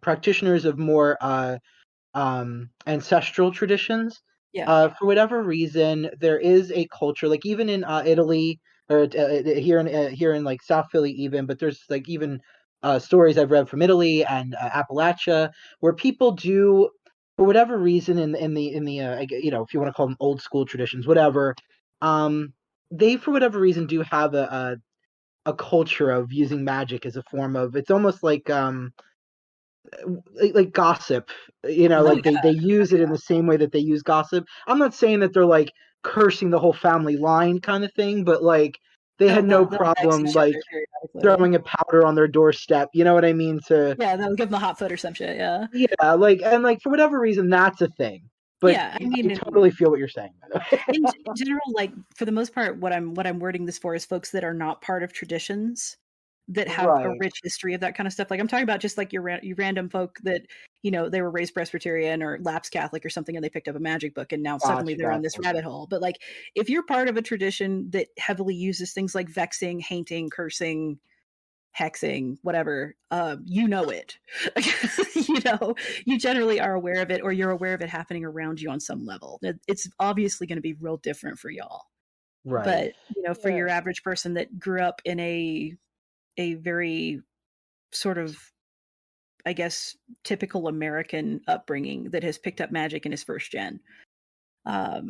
practitioners of more ancestral traditions. Yeah. For whatever reason, there is a culture, like even in Italy, or here in like South Philly, even. But there's like even stories I've read from Italy and Appalachia, where people do, for whatever reason, in the if you want to call them old school traditions, whatever, they for whatever reason do have a culture of using magic as a form of, it's almost like gossip, Oh like they yeah. use it in the same way that they use gossip. I'm not saying that they're like cursing the whole family line kind of thing, but like they had no They'll vex problem each like other periodically. throwing a powder on their doorstep, you know what I mean, to Yeah, they'll give them a hot foot or some shit. Yeah. yeah, like, and like for whatever reason that's a thing, but Yeah, I I mean, totally feel what you're saying, by the way. in general, like for the most part, what I'm wording this for is folks that are not part of traditions that have a Right. rich history of that kind of stuff. Like I'm talking about just like your random folk that they were raised Presbyterian or lapsed Catholic or something, and they picked up a magic book, and now suddenly they're on this rabbit hole. But like if you're part of a tradition that heavily uses things like vexing, hainting, cursing, hexing, whatever, you know it. You generally are aware of it, or you're aware of it happening around you on some level. It's obviously going to be real different for y'all. Right. But for your average person that grew up in a very sort of, I guess, typical American upbringing that has picked up magic in his first gen, that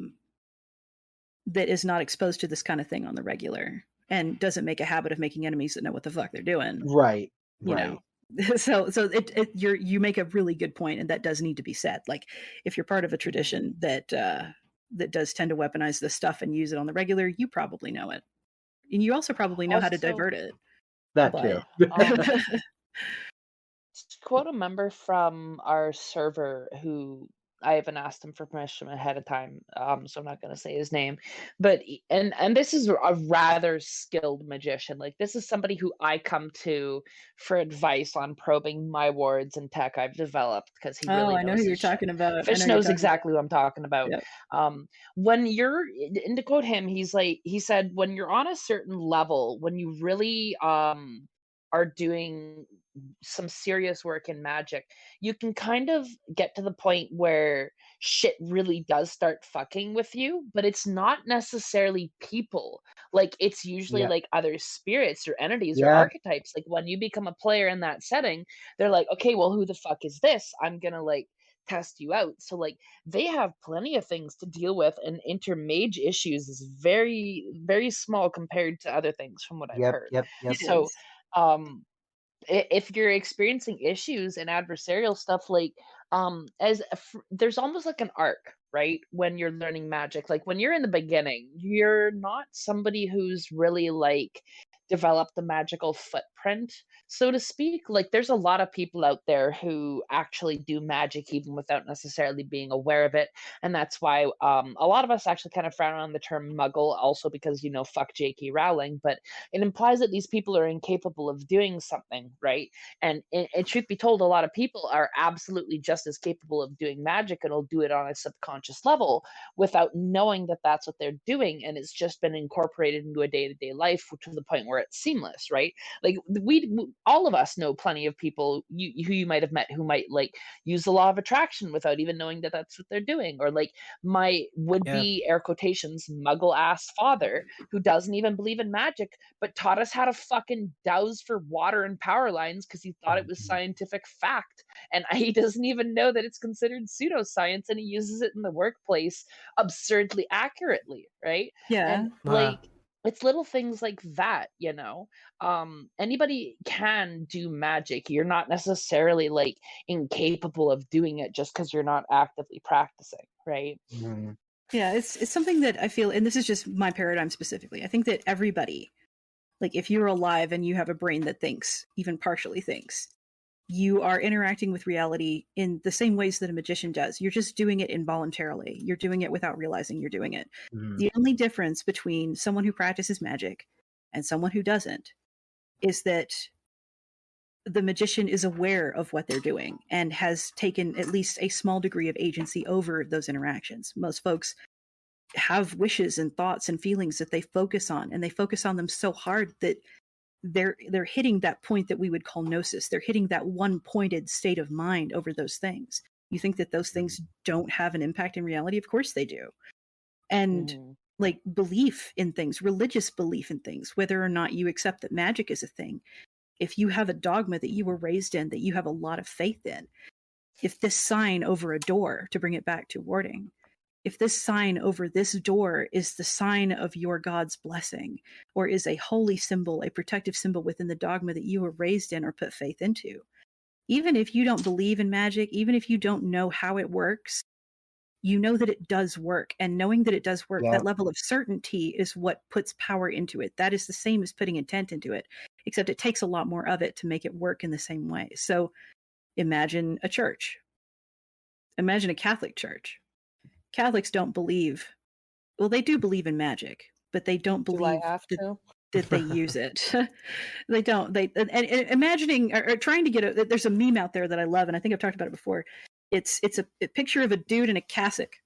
is not exposed to this kind of thing on the regular and doesn't make a habit of making enemies that know what the fuck they're doing. Right. So you make a really good point, and that does need to be said. Like if you're part of a tradition that does tend to weaponize this stuff and use it on the regular, you probably know it, and you also probably know how to divert it. That too. To quote a member from our server who I haven't asked him for permission ahead of time, so I'm not going to say his name, but and this is a rather skilled magician. Like this is somebody who I come to for advice on probing my wards and tech I've developed, because he really knows I know who you're his shit. talking about. Fish knows exactly what I'm talking about. Yep. When you're, and to quote him, he said, when you're on a certain level, when you really are doing some serious work in magic, you can kind of get to the point where shit really does start fucking with you, but it's not necessarily people. Like it's usually like other spirits or entities or archetypes. Like when you become a player in that setting, they're like, okay, well, who the fuck is this? I'm gonna like test you out. So like they have plenty of things to deal with, and intermage issues is very, very small compared to other things from what I've heard. So if you're experiencing issues and adversarial stuff, like there's almost like an arc, right? When you're learning magic, like when you're in the beginning, you're not somebody who's really like developed the magical footprint, so to speak. Like there's a lot of people out there who actually do magic even without necessarily being aware of it, and that's why a lot of us actually kind of frown on the term muggle, also because fuck J.K. Rowling, but it implies that these people are incapable of doing something, right? And truth be told, a lot of people are absolutely just as capable of doing magic, and will do it on a subconscious level without knowing that that's what they're doing, and it's just been incorporated into a day-to-day life to the point where it's seamless, right? Like all of us know plenty of people who you might have met who might like use the law of attraction without even knowing that that's what they're doing, or like my would-be air quotations muggle ass father who doesn't even believe in magic but taught us how to fucking douse for water and power lines because he thought it was scientific fact, and he doesn't even know that it's considered pseudoscience, and he uses it in the workplace absurdly accurately, right? And like it's little things like that, anybody can do magic. You're not necessarily like incapable of doing it just because you're not actively practicing, right? Yeah, it's something that I feel, and this is just my paradigm specifically, I think that everybody, like if you're alive and you have a brain that thinks, even partially thinks, you are interacting with reality in the same ways that a magician does. You're just doing it involuntarily. You're doing it without realizing you're doing it. The only difference between someone who practices magic and someone who doesn't is that the magician is aware of what they're doing and has taken at least a small degree of agency over those interactions. Most folks have wishes and thoughts and feelings that they focus on, and they focus on them so hard that they're hitting that point that we would call gnosis. They're hitting that one pointed state of mind over those things. You think that those things don't have an impact in reality? Of course they do. And like belief in things, religious belief in things, whether or not you accept that magic is a thing, if you have a dogma that you were raised in, that you have a lot of faith in, if this sign over a door, to bring it back to warding, if this sign over this door is the sign of your God's blessing, or is a holy symbol, a protective symbol within the dogma that you were raised in or put faith into, even if you don't believe in magic, even if you don't know how it works, you know that it does work. And knowing that it does work, that level of certainty is what puts power into it. That is the same as putting intent into it, except it takes a lot more of it to make it work in the same way. So imagine a church. Imagine a Catholic church. Catholics don't believe, well, they do believe in magic, but they don't believe that they use it. They don't. And imagining or trying to get there's a meme out there that I love, and I think I've talked about it before. It's a picture of a dude in a cassock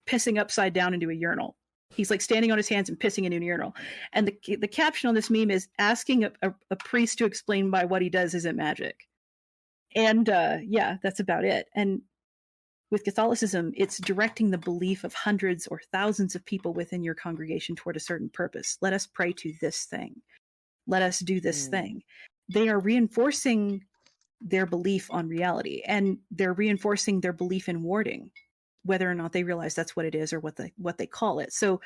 pissing upside down into a urinal. He's like standing on his hands and pissing into a urinal. And the caption on this meme is asking a priest to explain why what he does isn't magic. And yeah, that's about it. And with Catholicism, it's directing the belief of hundreds or thousands of people within your congregation toward a certain purpose. Let us pray to this thing. Let us do this thing. They are reinforcing their belief on reality, and they're reinforcing their belief in warding, whether or not they realize that's what it is or what they call it. So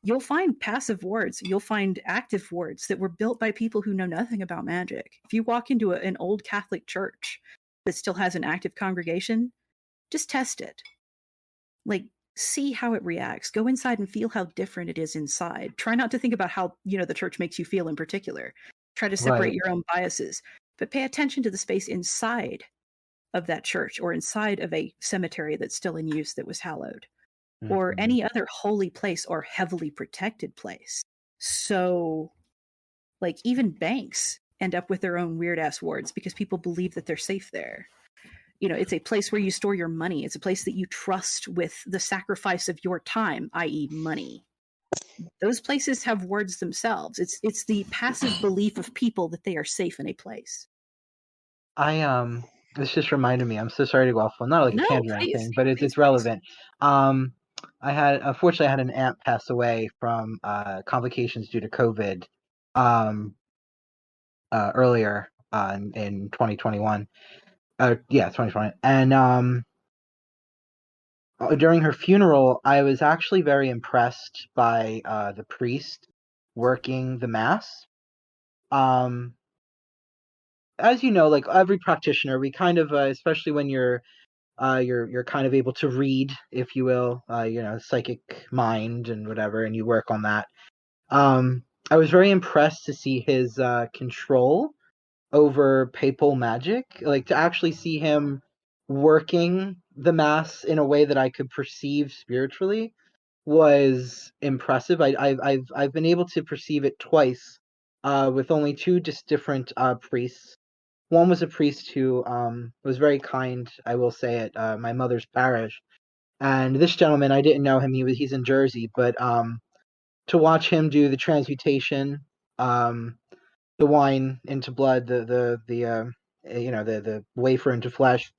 you'll find passive wards, you'll find active wards that were built by people who know nothing about magic. If you walk into an old Catholic church that still has an active congregation, just test it. Like, see how it reacts. Go inside and feel how different it is inside. Try not to think about how, the church makes you feel in particular. Try to separate your own biases, but pay attention to the space inside of that church, or inside of a cemetery that's still in use that was hallowed, or any other holy place or heavily protected place. So, like, even banks end up with their own weird ass wards because people believe that they're safe there. It's a place where you store your money. It's a place that you trust with the sacrifice of your time, i.e. money. Those places have wards themselves. It's the passive belief of people that they are safe in a place. This just reminded me. I'm so sorry to go off on not like a tangent or anything, but it's relevant. Unfortunately I had an aunt pass away from complications due to COVID earlier in 2021. 2020. And during her funeral, I was actually very impressed by the priest working the mass. As you know, like every practitioner, we kind of, especially when you're kind of able to read, if you will, psychic mind and whatever, and you work on that. I was very impressed to see his control over papal magic, like to actually see him working the mass in a way that I could perceive spiritually was impressive. I've been able to perceive it twice with only two different priests. One was a priest who was very kind, I will say, at my mother's parish. And this gentleman, I didn't know him. He's in Jersey, but to watch him do the transmutation, the wine into blood, the wafer into flesh,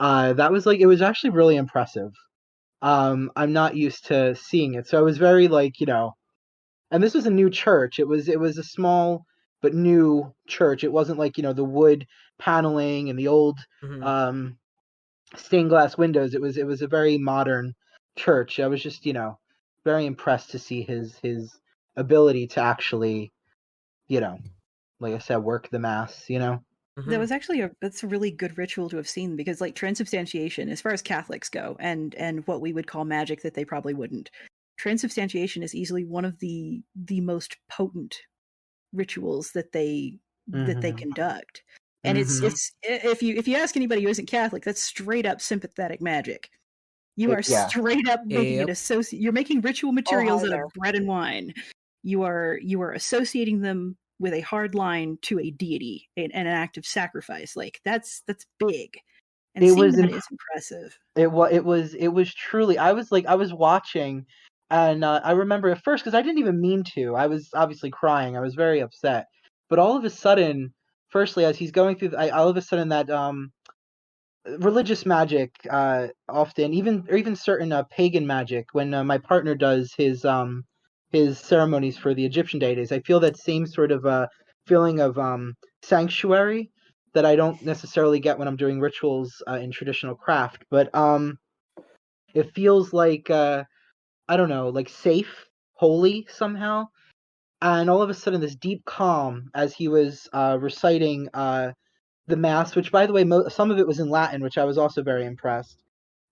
that was like, it was actually really impressive. I'm not used to seeing it, so I was very and this was a new church. It was a small but new church. It wasn't like the wood paneling and the old stained glass windows. It was a very modern church. I was just very impressed to see his ability to actually like I said, work the mass. That was actually that's a really good ritual to have seen, because like transubstantiation, as far as Catholics go, and what we would call magic that they probably wouldn't, transubstantiation is easily one of the most potent rituals that they conduct. And it's if you ask anybody who isn't Catholic, that's straight up sympathetic magic. You are straight up making it you're making ritual materials out of bread and wine. You are associating them with a hard line to a deity and an act of sacrifice. Like that's big. And it was impressive. It was truly. I was watching And I remember at first, because I didn't even mean to, I was obviously crying. I was very upset. But all of a sudden, firstly, as he's going through, all of a sudden that religious magic, often even certain pagan magic, when my partner does his ceremonies for the Egyptian deities, I feel that same sort of feeling of sanctuary that I don't necessarily get when I'm doing rituals in traditional craft. But it feels like I don't know, like safe, holy somehow. And all of a sudden, this deep calm as he was reciting the mass, which, by the way, some of it was in Latin, which I was also very impressed.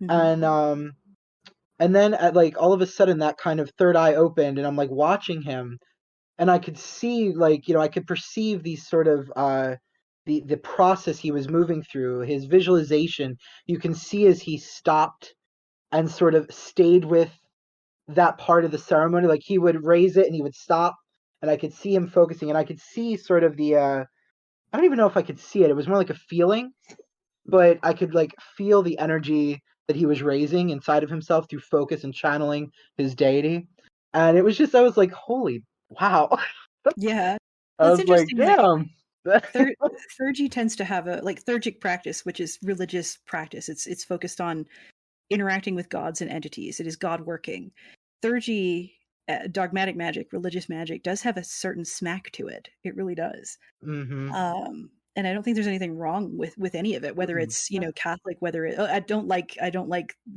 Mhm. And then at like all of a sudden, that kind of third eye opened, and I'm like watching him, and I could see, like, I could perceive these sort of the process he was moving through, his visualization. You can see as he stopped and sort of stayed with that part of the ceremony. Like, he would raise it and he would stop, and I could see him focusing, and I could see sort of the I don't even know if I could see it. It was more like a feeling, but I could like feel the energy that he was raising inside of himself through focus and channeling his deity. And it was just, I was like, holy wow. Yeah. I Well, it's was like, interesting. Like damn. Theurgy tends to have a like theurgic practice, which is religious practice. It's focused on interacting with gods and entities. It is God working. Theurgy, dogmatic magic, religious magic, does have a certain smack to it. It really does. Mm-hmm. And I don't think there's anything wrong with any of it, whether it's Catholic, whether it. I don't like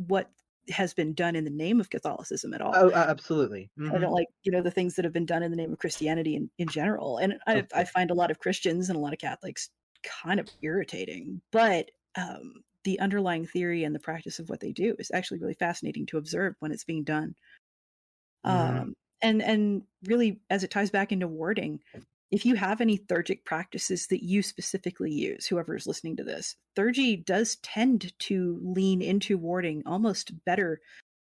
what has been done in the name of Catholicism at all. Oh, absolutely. I Mm-hmm. don't like the things that have been done in the name of Christianity in general. And I find a lot of Christians and a lot of Catholics kind of irritating, but the underlying theory and the practice of what they do is actually really fascinating to observe when it's being done. Mm-hmm. And really, as it ties back into warding, if you have any theurgic practices that you specifically use, whoever is listening to this, theurgy does tend to lean into warding almost better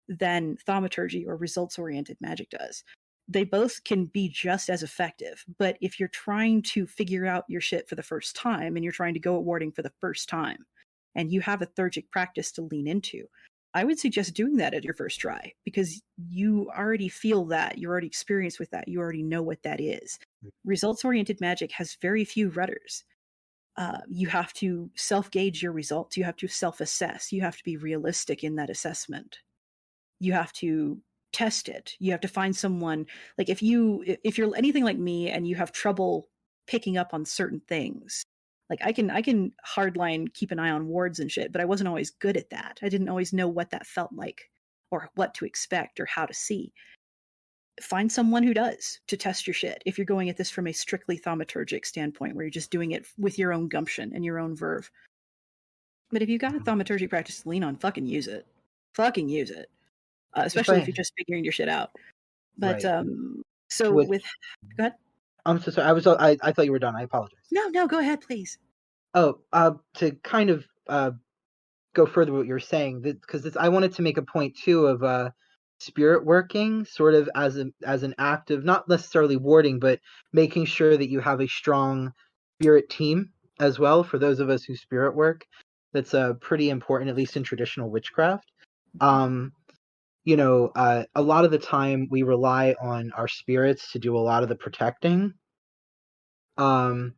than thaumaturgy or results-oriented magic does. They both can be just as effective, but if you're trying to figure out your shit for the first time and you're trying to go at warding for the first time and you have a theurgic practice to lean into, I would suggest doing that at your first try because you already feel that, you're already experienced with that, you already know what that is. Results-oriented magic has very few rudders. You have to self-gauge your results, you have to self-assess, you have to be realistic in that assessment. You have to test it. You have to find someone, like if you're anything like me and you have trouble picking up on certain things, like I can hardline keep an eye on wards and shit, but I wasn't always good at that. I didn't always know what that felt like or what to expect or how to see. Find someone who does to test your shit if you're going at this from a strictly thaumaturgic standpoint where you're just doing it with your own gumption and your own verve. But if you've got a thaumaturgy practice to lean on, fucking use it. Fucking use it. Especially if you're just figuring your shit out. But Right. so With, with go ahead. I'm so sorry. I thought you were done. I apologize. No, go ahead, please. Oh, to kind of go further with what you're saying, because I wanted to make a point too of spirit working, sort of as an act of not necessarily warding, but making sure that you have a strong spirit team as well. For those of us who spirit work, that's pretty important, at least in traditional witchcraft. A lot of the time we rely on our spirits to do a lot of the protecting. So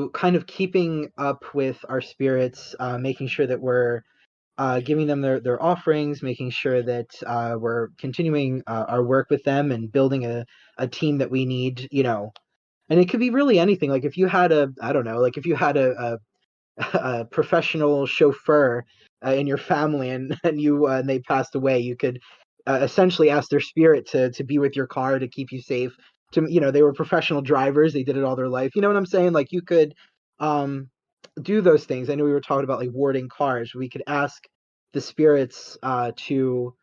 kind of keeping up with our spirits, making sure that we're giving them their offerings, making sure that we're continuing our work with them and building a team that we need, and it could be really anything. Like if you had if you had a professional chauffeur in your family and they passed away, you could essentially ask their spirit to be with your car to keep you safe. They were professional drivers, they did it all their life. You know what I'm saying? Like you could do those things. I know we were talking about like warding cars. We could ask the spirits to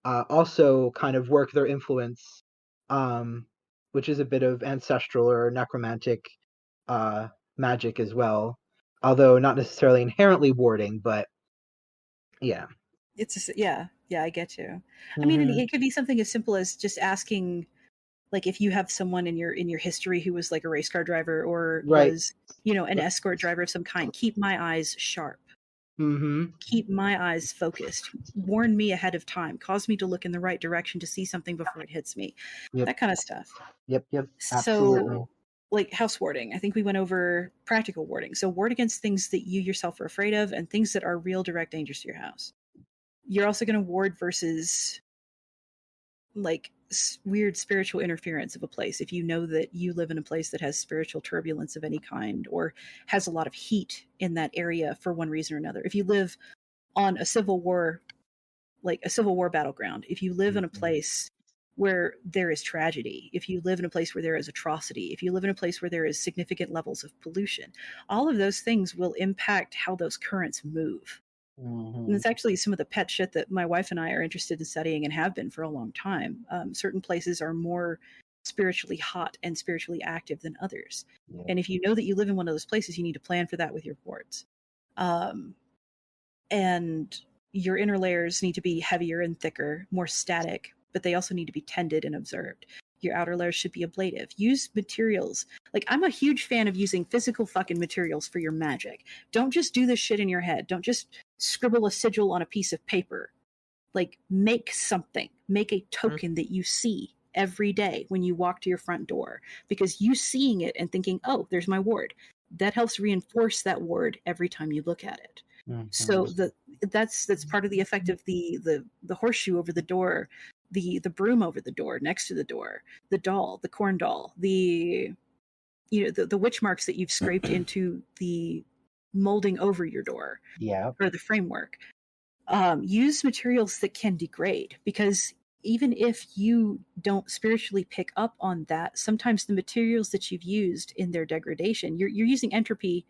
also kind of work their influence, which is a bit of ancestral or necromantic magic as well, although not necessarily inherently warding, but yeah. Yeah, I get you. I mean, Mm-hmm. it could be something as simple as just asking, like if you have someone in your history who was like a race car driver or Right. was an escort driver of some kind, keep my eyes sharp. Mm-hmm. keep my eyes focused, warn me ahead of time, cause me to look in the right direction to see something before it hits me. Yep. That kind of stuff. Yep. Absolutely. So, like house warding, I think we went over practical warding. So ward against things that you yourself are afraid of and things that are real direct dangers to your house. You're also going to ward versus like weird spiritual interference of a place. If you know that you live in a place that has spiritual turbulence of any kind or has a lot of heat in that area for one reason or another. If you live on a civil war, like a civil war battleground, if you live in a place where there is tragedy, if you live in a place where there is atrocity, if you live in a place where there is significant levels of pollution, all of those things will impact how those currents move. And it's actually some of the pet shit that my wife and I are interested in studying and have been for a long time. Certain places are more spiritually hot and spiritually active than others. Yeah. And if you know that you live in one of those places, you need to plan for that with your wards. And your inner layers need to be heavier and thicker, more static, but they also need to be tended and observed. Your outer layers should be ablative. Use materials. Like, I'm a huge fan of using physical fucking materials for your magic. Don't just do this shit in your head. Don't just scribble a sigil on a piece of paper. Like, make something. Make a token that you see every day when you walk to your front door. Because you seeing it and thinking, oh, there's my ward. That helps reinforce that ward every time you look at it. So that's part of the effect of the horseshoe over the door, the broom over the door, next to the door, the doll, the corn doll, the witch marks that you've scraped into the molding over your door, or the framework. Use materials that can degrade, because even if you don't spiritually pick up on that, sometimes the materials that you've used in their degradation, you're using entropy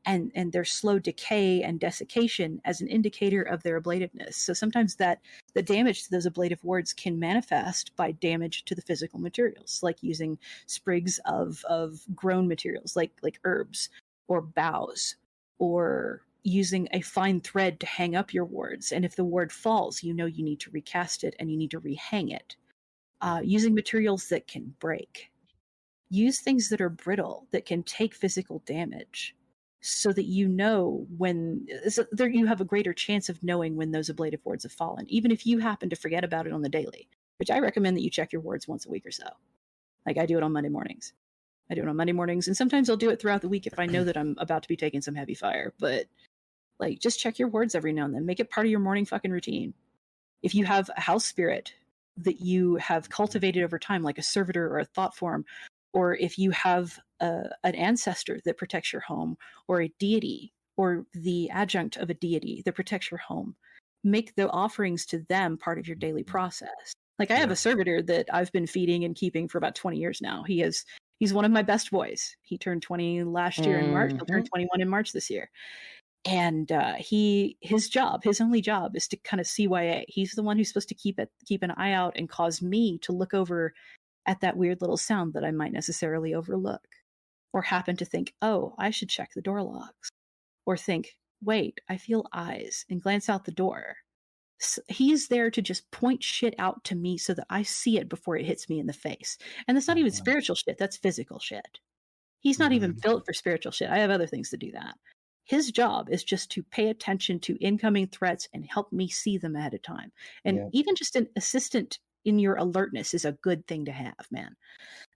and their slow decay and desiccation as an indicator of their ablativeness. So sometimes the damage to those ablative wards can manifest by damage to the physical materials, like using sprigs of grown materials, like herbs or boughs, or using a fine thread to hang up your wards. And if the ward falls, you know you need to recast it and you need to rehang it. Using materials that can break. Use things that are brittle, that can take physical damage, so that you know you have a greater chance of knowing when those ablative wards have fallen, even if you happen to forget about it on the daily, which I recommend that you check your wards once a week or so. Like, I do it on Monday mornings. And sometimes I'll do it throughout the week if I know that I'm about to be taking some heavy fire. But, like, just check your wards every now and then. Make it part of your morning fucking routine. If you have a house spirit that you have cultivated over time, like a servitor or a thought form, or if you have an ancestor that protects your home, or a deity, or the adjunct of a deity that protects your home, make the offerings to them part of your daily process. Like, I have a servitor that I've been feeding and keeping for about 20 years now. He's one of my best boys. He turned 20 last year in March. He'll turn 21 in March this year. And his only job is to kind of CYA. He's the one who's supposed to keep an eye out and cause me to look over at that weird little sound that I might necessarily overlook, or happen to think, oh, I should check the door locks, or think, wait, I feel eyes, and glance out the door. So he's there to just point shit out to me so that I see it before it hits me in the face. And that's not even spiritual shit, that's physical shit. He's not even built for spiritual shit. I have other things to do that. His job is just to pay attention to incoming threats and help me see them ahead of time. And even just an assistant in your alertness is a good thing to have, man.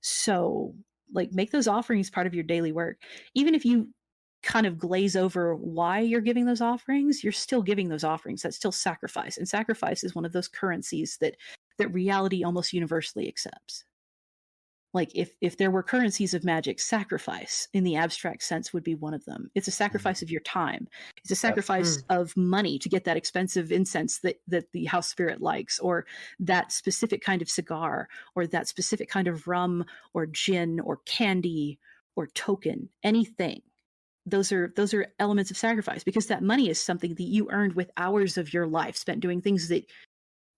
So, like, make those offerings part of your daily work. Even if you kind of glaze over why you're giving those offerings, you're still giving those offerings. That's still sacrifice. And sacrifice is one of those currencies that reality almost universally accepts. Like, if there were currencies of magic, sacrifice in the abstract sense would be one of them. It's a sacrifice of your time. It's a sacrifice of money to get that expensive incense that the house spirit likes, or that specific kind of cigar, or that specific kind of rum or gin or candy or token, anything. Those are elements of sacrifice, because that money is something that you earned with hours of your life spent doing things that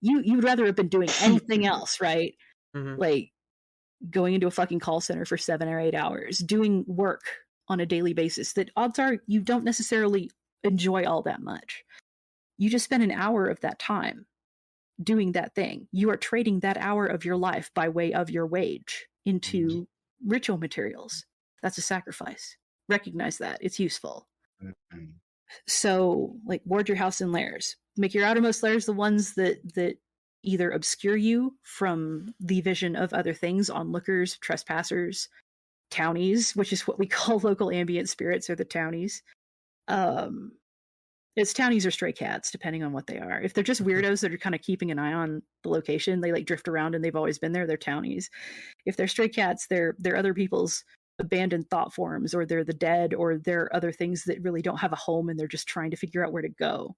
you'd rather have been doing anything else, right? Like, going into a fucking call center for 7 or 8 hours, doing work on a daily basis that odds are you don't necessarily enjoy all that much. You just spend an hour of that time doing that thing. You are trading that hour of your life by way of your wage into ritual materials. That's a sacrifice. Recognize that. It's useful. So, like, ward your house in layers. Make your outermost layers the ones that either obscure you from the vision of other things, onlookers, trespassers, townies, which is what we call local ambient spirits, or the townies. It's townies or stray cats, depending on what they are. If they're just weirdos that are kind of keeping an eye on the location, they like drift around and they've always been there, they're townies. If they're stray cats, they're other people's abandoned thought forms, or they're the dead, or they're other things that really don't have a home and they're just trying to figure out where to go.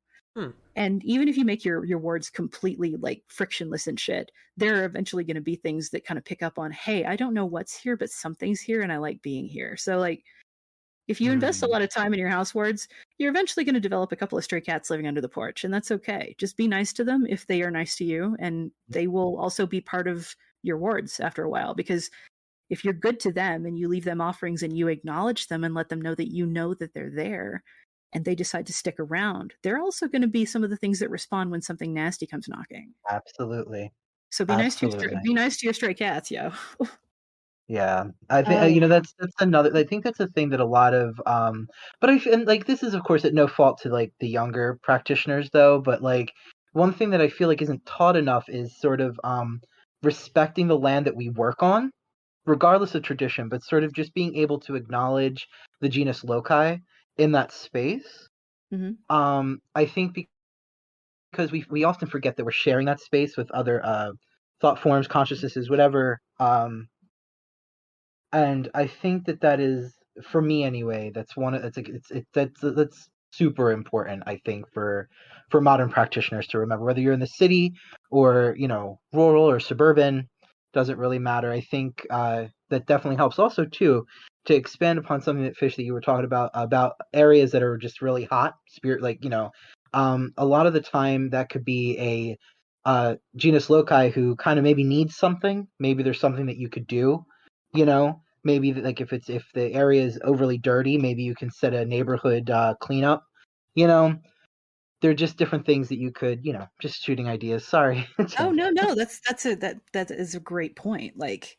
And even if you make your wards completely like frictionless and shit, there are eventually going to be things that kind of pick up on, hey, I don't know what's here, but something's here and I like being here. So like, if you invest a lot of time in your house wards, you're eventually going to develop a couple of stray cats living under the porch, and that's okay. Just be nice to them if they are nice to you, and they will also be part of your wards after a while, because if you're good to them and you leave them offerings and you acknowledge them and let them know that they're there, and they decide to stick around, they're also going to be some of the things that respond when something nasty comes knocking. Absolutely. So be nice to your stray cats, yo. Yeah, I think that's another. I think that's a thing that a lot of but and like this is of course at no fault to like the younger practitioners though, but like one thing that I feel like isn't taught enough is sort of respecting the land that we work on, regardless of tradition, but sort of just being able to acknowledge the genus loci in that space. I think because we often forget that we're sharing that space with other thought forms, consciousnesses, whatever. And I think that is, for me anyway, that's that's super important. I think for modern practitioners to remember, whether you're in the city or rural or suburban, doesn't really matter. I think that definitely helps. Also, too, to expand upon something that Fish that you were talking about areas that are just really hot, spirit, like a lot of the time that could be a genus loci who kind of maybe needs something. Maybe there's something that you could do. Maybe like if the area is overly dirty, maybe you can set a neighborhood cleanup. They're just different things that you could, just shooting ideas. Sorry. Oh no, that is a great point. Like,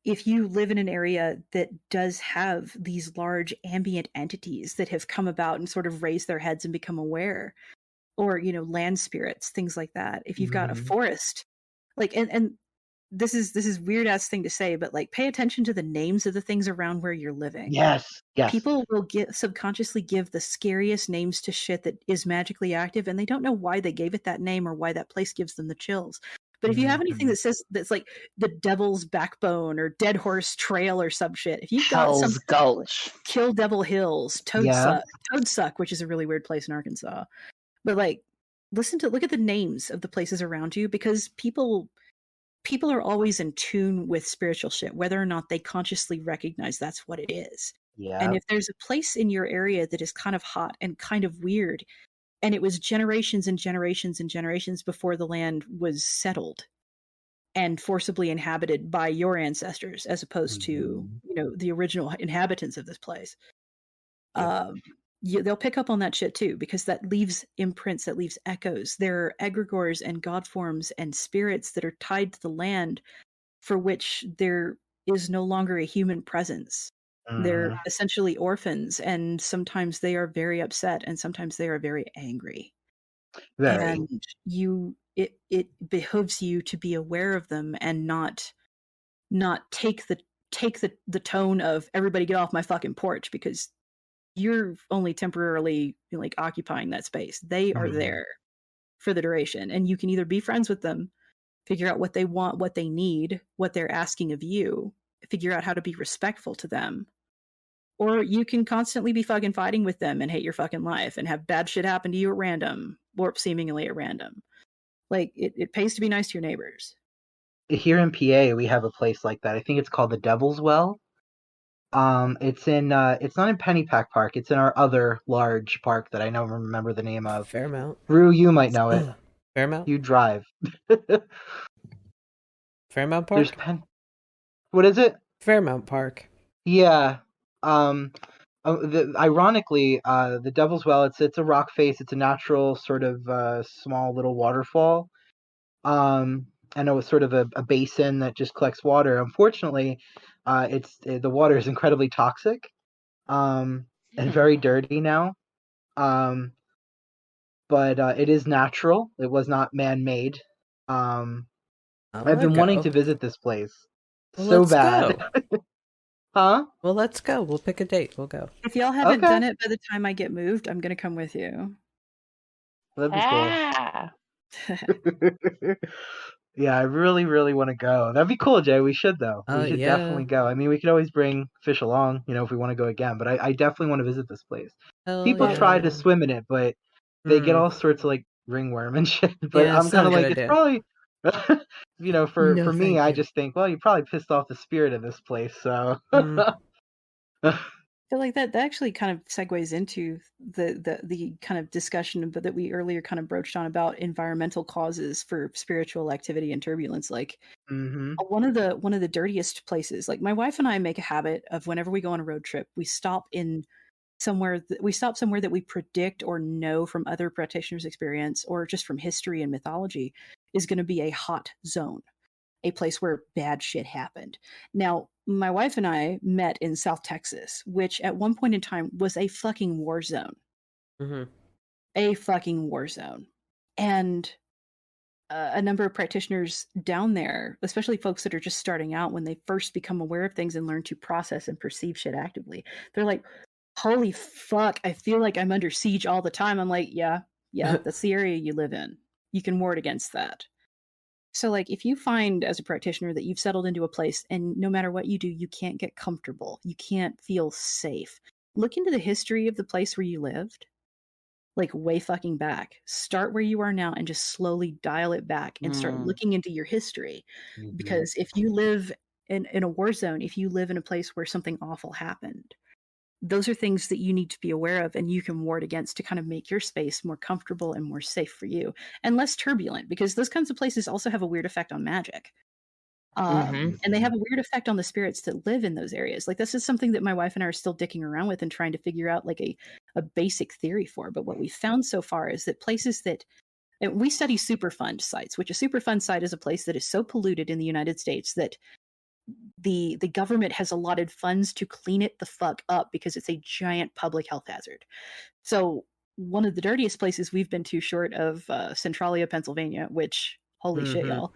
if you live in an area that does have these large ambient entities that have come about and sort of raised their heads and become aware, or land spirits, things like that. If you've got a forest, like, and this is weird ass thing to say, but like, pay attention to the names of the things around where you're living. Yes. People will subconsciously give the scariest names to shit that is magically active, and they don't know why they gave it that name or why that place gives them the chills. But if you have anything that says that's like the Devil's Backbone or Dead Horse Trail or some shit, if you've got Hell's Gulch, Kill Devil Hills, Toad Suck, which is a really weird place in Arkansas, but like, look at the names of the places around you, because people are always in tune with spiritual shit, whether or not they consciously recognize that's what it is. Yeah. And if there's a place in your area that is kind of hot and kind of weird, and it was generations and generations and generations before the land was settled and forcibly inhabited by your ancestors, as opposed to the original inhabitants of this place, they'll pick up on that shit too, because that leaves imprints, that leaves echoes. There are egregores and god forms and spirits that are tied to the land for which there is no longer a human presence. They're essentially orphans, and sometimes they are very upset, and sometimes they are very angry. And it behooves you to be aware of them and not take the tone of everybody get off my fucking porch, because you're only temporarily like occupying that space. They are there for the duration, and you can either be friends with them, figure out what they want, what they need, what they're asking of you, figure out how to be respectful to them, or you can constantly be fucking fighting with them and hate your fucking life and have bad shit happen to you at random, or seemingly at random. Like, it pays to be nice to your neighbors. Here in PA, we have a place like that. I think it's called the Devil's Well. It's not in Pennypack Park. It's in our other large park that I don't remember the name of. Fairmount. Rue, you might know it. Fairmount. You drive. Fairmount Park. What is it? Fairmount Park. Yeah. Ironically, the Devil's Well. It's a rock face. It's a natural sort of small little waterfall. I know it's sort of a basin that just collects water. Unfortunately, the water is incredibly toxic, and very dirty now. But it is natural. It was not man-made. I I've wanna been wanting go. to visit this place Well, so let's bad. go. Huh? Well, let's go. We'll pick a date. We'll go. If y'all haven't Okay. done it by the time I get moved, I'm gonna come with you. That'd be cool. Ah. Yeah, I really, really want to go. That'd be cool, Jay. We should, though. We should Yeah. definitely go. I mean, we could always bring Fish along, if we want to go again. But I definitely want to visit this place. Hell People try to yeah. swim in it, but they get Hmm. all sorts of like ringworm and shit. But Yeah, I'm it's not kind a of good like, it's idea. probably, for No, me, thank I you. just think, well, you probably pissed off the spirit of this place. So. I feel like that actually kind of segues into the kind of discussion that we earlier kind of broached on about environmental causes for spiritual activity and turbulence. Like Mm-hmm. one of the dirtiest places. Like my wife and I make a habit of whenever we go on a road trip, we stop somewhere that we predict or know from other practitioners' experience or just from history and mythology is going to be a hot zone, a place where bad shit happened. Now, my wife and I met in South Texas, which at one point in time was a fucking war zone. Mm-hmm. A fucking war zone. And a number of practitioners down there, especially folks that are just starting out when they first become aware of things and learn to process and perceive shit actively, they're like, holy fuck, I feel like I'm under siege all the time. I'm like, yeah, that's the area you live in. You can ward against that. So, like, if you find as a practitioner that you've settled into a place and no matter what you do, you can't get comfortable, you can't feel safe, look into the history of the place where you lived, like way fucking back. Start where you are now and just slowly dial it back and start looking into your history. Mm-hmm. Because if you live in a war zone, if you live in a place where something awful happened, those are things that you need to be aware of and you can ward against to kind of make your space more comfortable and more safe for you and less turbulent, because those kinds of places also have a weird effect on magic. And they have a weird effect on the spirits that live in those areas. Like this is something that my wife and I are still dicking around with and trying to figure out like a basic theory for. But what we found so far is that places that we study Superfund sites, which a Superfund site is a place that is so polluted in the United States that the government has allotted funds to clean it the fuck up because it's a giant public health hazard. So one of the dirtiest places we've been to, short of Centralia, Pennsylvania, which holy shit, y'all,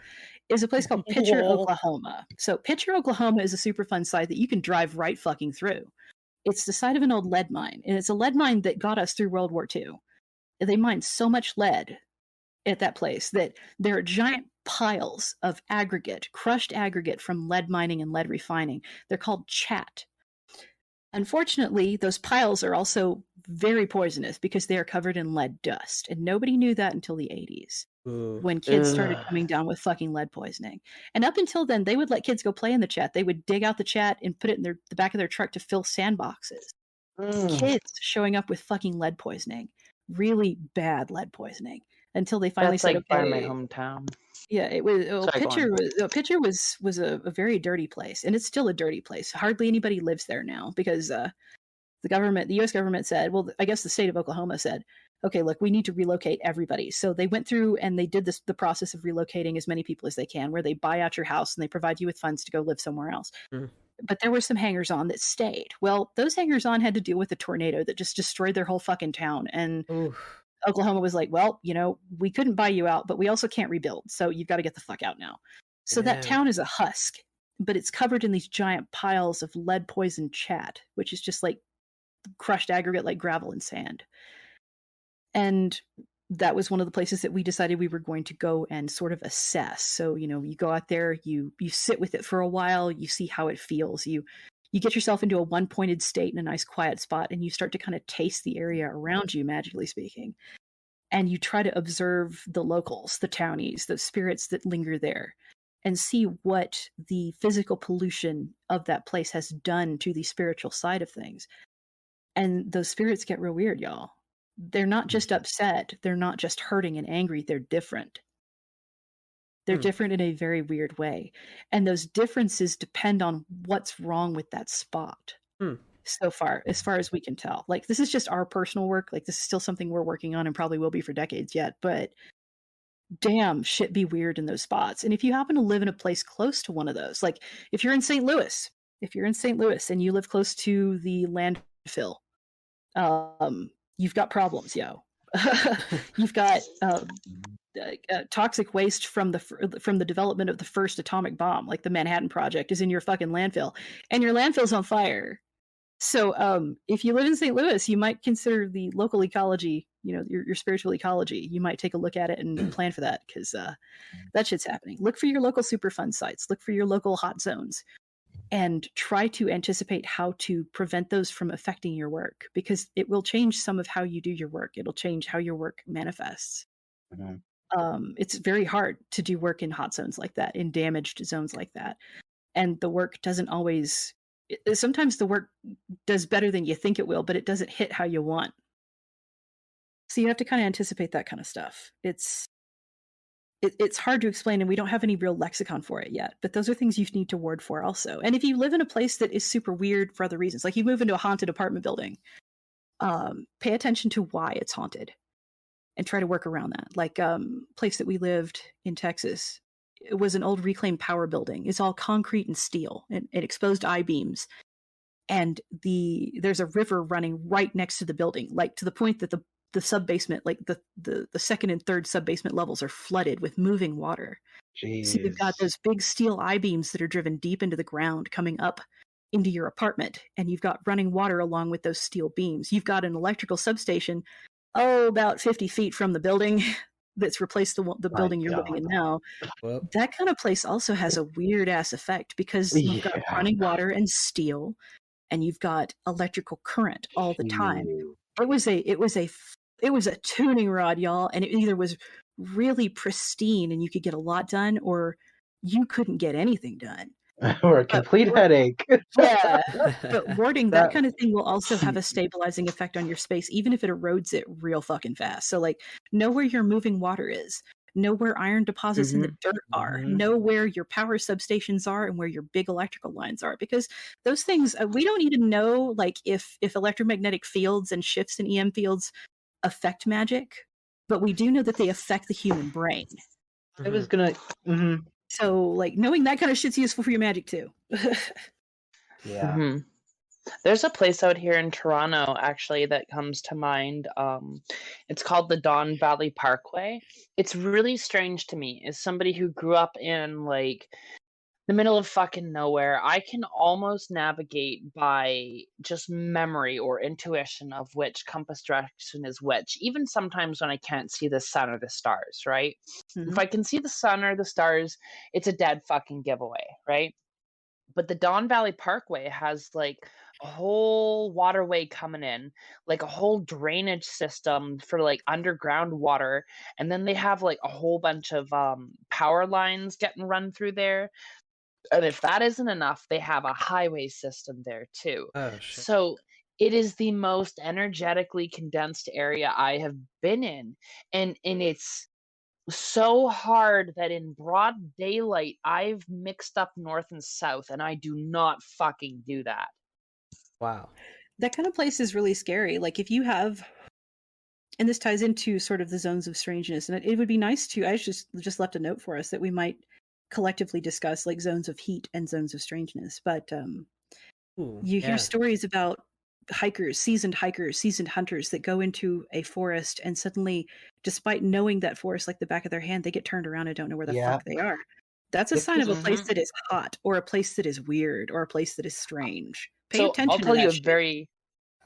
is a place called Pitcher, Oklahoma. So Pitcher, Oklahoma is a Superfund site that you can drive right fucking through. It's the site of an old lead mine, and it's a lead mine that got us through World War II. They mined so much lead at that place that there are giant piles of aggregate, crushed aggregate from lead mining and lead refining. They're called chat. Unfortunately, those piles are also very poisonous because they are covered in lead dust. And nobody knew that until the 80s when kids started coming down with fucking lead poisoning. And up until then, they would let kids go play in the chat. They would dig out the chat and put it in the back of their truck to fill sandboxes. Kids showing up with fucking lead poisoning. Really bad lead poisoning. Until they finally That's said, like okay. by my hometown. Yeah, it was. Sorry, Pitcher was a very dirty place, and it's still a dirty place. Hardly anybody lives there now because the U.S. government said, well, I guess the state of Oklahoma said, okay, look, we need to relocate everybody. So they went through and they did the process of relocating as many people as they can, where they buy out your house and they provide you with funds to go live somewhere else. But there were some hangers-on that stayed. Well, those hangers-on had to deal with a tornado that just destroyed their whole fucking town, and Oklahoma was like, well, we couldn't buy you out, but we also can't rebuild. So you've got to get the fuck out now. So that town is a husk, but it's covered in these giant piles of lead poisoned chat, which is just like crushed aggregate like gravel and sand. And that was one of the places that we decided we were going to go and sort of assess. So, you go out there, you sit with it for a while, you see how it feels. You get yourself into a one-pointed state in a nice quiet spot, and you start to kind of taste the area around you, magically speaking. And you try to observe the locals, the townies, the spirits that linger there, and see what the physical pollution of that place has done to the spiritual side of things. And those spirits get real weird, y'all. They're not just upset. They're not just hurting and angry. They're different. They're different in a very weird way. And those differences depend on what's wrong with that spot. So far, as far as we can tell. Like, this is just our personal work. Like, this is still something we're working on and probably will be for decades yet. But damn, shit be weird in those spots. And if you happen to live in a place close to one of those, like if you're in St. Louis and you live close to the landfill, you've got problems, yo. You've got toxic waste from the development of the first atomic bomb, like the Manhattan Project, is in your fucking landfill, and your landfill's on fire. So if you live in St. Louis, you might consider the local ecology, your spiritual ecology. You might take a look at it and plan for that, because that shit's happening. Look for your local Superfund sites. Look for your local hot zones, and try to anticipate how to prevent those from affecting your work, because it will change some of how you do your work. It'll change how your work manifests. It's very hard to do work in hot zones like that, in damaged zones like that. And the work doesn't always... Sometimes the work does better than you think it will, but it doesn't hit how you want. So you have to kind of anticipate that kind of stuff. It's hard to explain, and we don't have any real lexicon for it yet, but those are things you need to ward for also. And if you live in a place that is super weird for other reasons, like you move into a haunted apartment building, pay attention to why it's haunted and try to work around that. Like place that we lived in Texas, it was an old reclaimed power building. It's all concrete and steel and exposed I-beams. And there's a river running right next to the building, like to the point that the sub-basement, like the second and third sub-basement levels are flooded with moving water. Jeez. So you've got those big steel I-beams that are driven deep into the ground coming up into your apartment, and you've got running water along with those steel beams. You've got an electrical substation, about 50 feet from the building that's replaced the building you're living in now. Well, That kind of place also has a weird ass effect, because you've got running water and steel, and you've got electrical current all the time. It was a tuning rod, y'all, and it either was really pristine and you could get a lot done, or you couldn't get anything done. Or a complete headache. Yeah, but warding, that kind of thing will also have a stabilizing effect on your space, even if it erodes it real fucking fast. So, like, know where your moving water is. Know where iron deposits in the dirt are. Know where your power substations are and where your big electrical lines are. Because those things, we don't even know, like, if electromagnetic fields and shifts in EM fields affect magic, but we do know that they affect the human brain. I was gonna... So, like, knowing that kind of shit's useful for your magic, too. Yeah. There's a place out here in Toronto, actually, that comes to mind. It's called the Don Valley Parkway. It's really strange to me. As somebody who grew up in, like, the middle of fucking nowhere, I can almost navigate by just memory or intuition of which compass direction is which, even sometimes when I can't see the sun or the stars, right? If I can see the sun or the stars, it's a dead fucking giveaway, right? But the Don Valley Parkway has, like, a whole waterway coming in, like a whole drainage system for, like, underground water, and then they have, like, a whole bunch of power lines getting run through there. And if that isn't enough, they have a highway system there too. oh shit. So it is the most energetically condensed area I have been in, and it's so hard that in broad daylight I've mixed up north and south, and I do not fucking do that. Wow. That kind of place is really scary. Like, if you have, and this ties into sort of the zones of strangeness, and it would be nice to, I just left a note for us that we might collectively discuss, like, zones of heat and zones of strangeness. But you hear stories about seasoned hunters that go into a forest, and suddenly, despite knowing that forest like the back of their hand, they get turned around and don't know where the fuck they are. That's a sign of a place that is hot, or a place that is weird, or a place that is strange. Pay attention. I'll tell to you that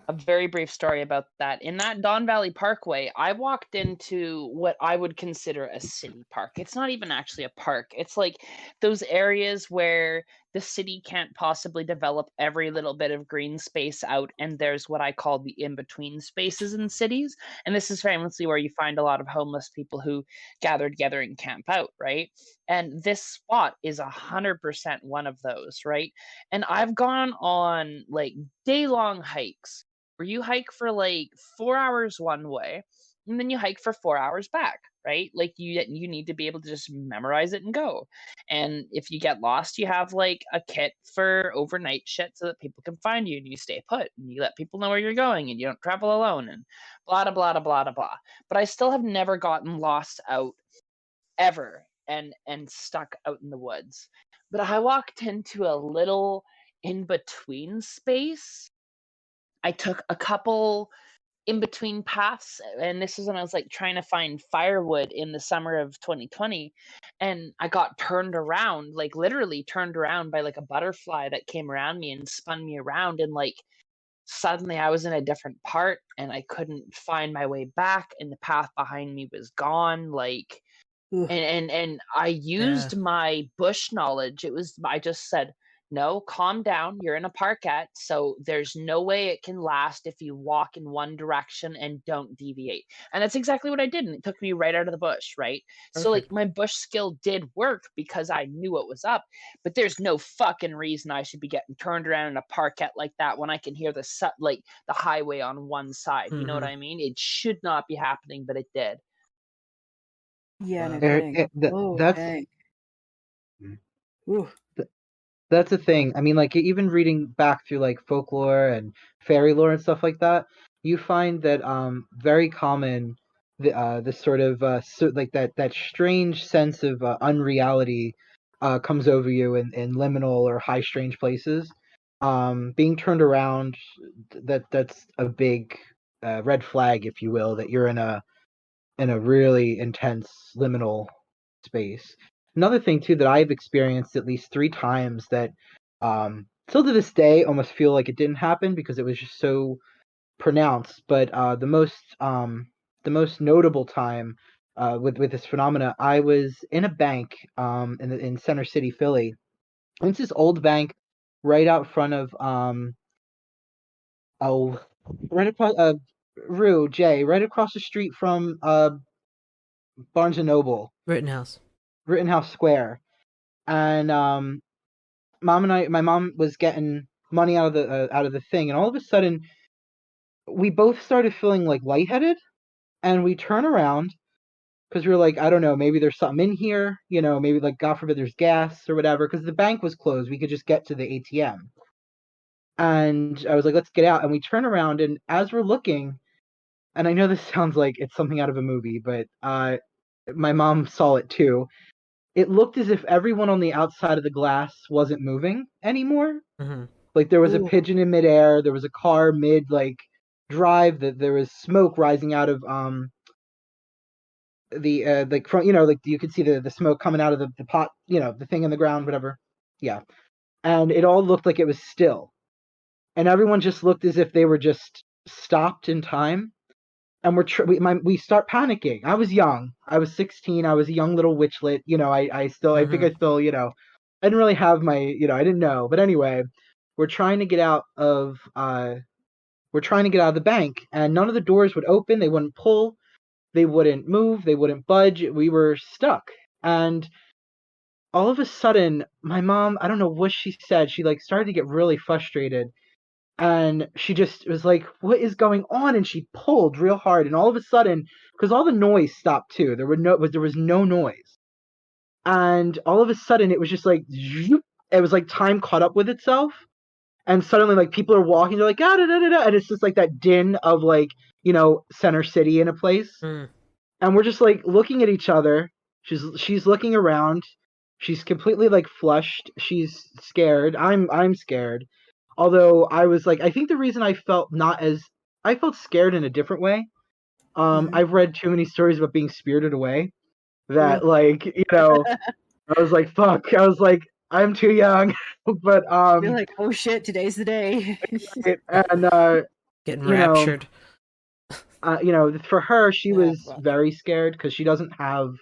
a very brief story about that. In that Don Valley Parkway, I walked into what I would consider a city park. It's not even actually a park. It's like those areas where the city can't possibly develop every little bit of green space out, and there's what I call the in-between spaces in cities. And this is famously where you find a lot of homeless people who gather together and camp out, right? And this spot is 100% one of those, right? And I've gone on, like, day-long hikes where you hike for, like, 4 hours one way, and then you hike for 4 hours back, right? Like, you need to be able to just memorize it and go. And if you get lost, you have, like, a kit for overnight shit so that people can find you, and you stay put, and you let people know where you're going, and you don't travel alone, and blah, blah, blah, blah, blah, blah. But I still have never gotten lost out ever and stuck out in the woods. But I walked into a little in-between space. I took a couple in between paths, and this was when I was like trying to find firewood in the summer of 2020, and I got turned around, like literally turned around by like a butterfly that came around me and spun me around, and like suddenly I was in a different part and I couldn't find my way back, and the path behind me was gone, like Ooh. and I Yeah. used my bush knowledge. I just said, no, calm down. You're in a parkette, so there's no way it can last if you walk in one direction and don't deviate. And that's exactly what I did. And it took me right out of the bush, right? So like Perfect. my bush skill did work because I knew what was up, but there's no fucking reason I should be getting turned around in a parkette like that when I can hear like the highway on one side. You know what Mhm. I mean? It should not be happening, but it did. Yeah, no Wow. kidding. Oh, That's dang. Ooh. that's the thing. I mean, like even reading back through like folklore and fairy lore and stuff like that, you find that very common the sort of like that strange sense of unreality comes over you in liminal or high strange places. Being turned around, that's a big red flag, if you will, that you're in a really intense liminal space. Another thing too that I've experienced at least 3 times that still to this day almost feel like it didn't happen because it was just so pronounced. But the most notable time with this phenomena, I was in a bank in Center City, Philly. And it's this old bank right out front of oh right across Rue J right across the street from Barnes and Noble, Rittenhouse. Rittenhouse Square, and my mom was getting money out of the thing, and all of a sudden we both started feeling like lightheaded, and we turn around because we were like, I don't know, maybe there's something in here, you know, maybe like God forbid there's gas or whatever, because the bank was closed, we could just get to the ATM, and I was like, let's get out, and we turn around, and as we're looking, and I know this sounds like it's something out of a movie, but my mom saw it too. It looked as if everyone on the outside of the glass wasn't moving anymore. Mm-hmm. Like there was a Ooh. pigeon in midair, there was a car mid like drive, that there was smoke rising out of the like from, you know, like you could see the smoke coming out of the pot, you know, the thing in the ground, whatever. Yeah. And it all looked like it was still. And everyone just looked as if they were just stopped in time. And we start panicking. I was young. I was 16. I was a young little witchlet. You know, I think I still, you know, I didn't really have my, you know, I didn't know. But anyway, we're trying to get out of the bank, and none of the doors would open. They wouldn't pull. They wouldn't move. They wouldn't budge. We were stuck. And all of a sudden, my mom, I don't know what she said. She like started to get really frustrated, and she just was like, what is going on? And she pulled real hard, and all of a sudden, because all the noise stopped too, there was no noise, and all of a sudden it was just like zoop. It was like time caught up with itself, and suddenly like people are walking, they're like, ah, da, da, da, da, and it's just like that din of like, you know, Center City in a place, Mm. and we're just like looking at each other. She's looking around, she's completely like flushed, she's scared, I'm scared. Although I was like, I think the reason I felt scared in a different way. Mhm. I've read too many stories about being spirited away Ooh. that, like, you know, I was like, fuck. I was like, I'm too young, but You're like, oh shit, today's the day. and Getting you know, raptured. for her, she Yeah, was but very scared because she doesn't have.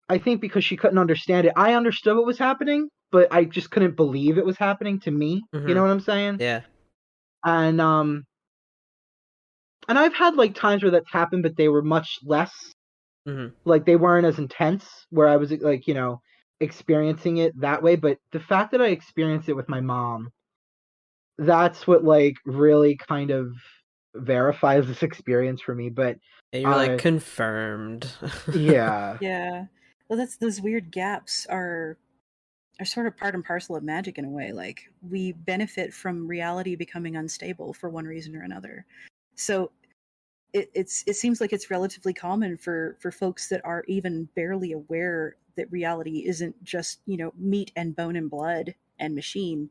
I think because she couldn't understand it. I understood what was happening, but I just couldn't believe it was happening to me. You Mm-hmm. know what I'm saying? Yeah. And and I've had like times where that's happened, but they were much less. Mm-hmm. Like they weren't as intense. Where I was like, you know, experiencing it that way. But the fact that I experienced it with my mom, that's what like really kind of verifies this experience for me. But And you're like uh, confirmed. yeah, Yeah. Well, that's those weird gaps are sort of part and parcel of magic in a way. Like we benefit from reality becoming unstable for one reason or another. So it seems like it's relatively common for folks that are even barely aware that reality isn't just, you know, meat and bone and blood and machine.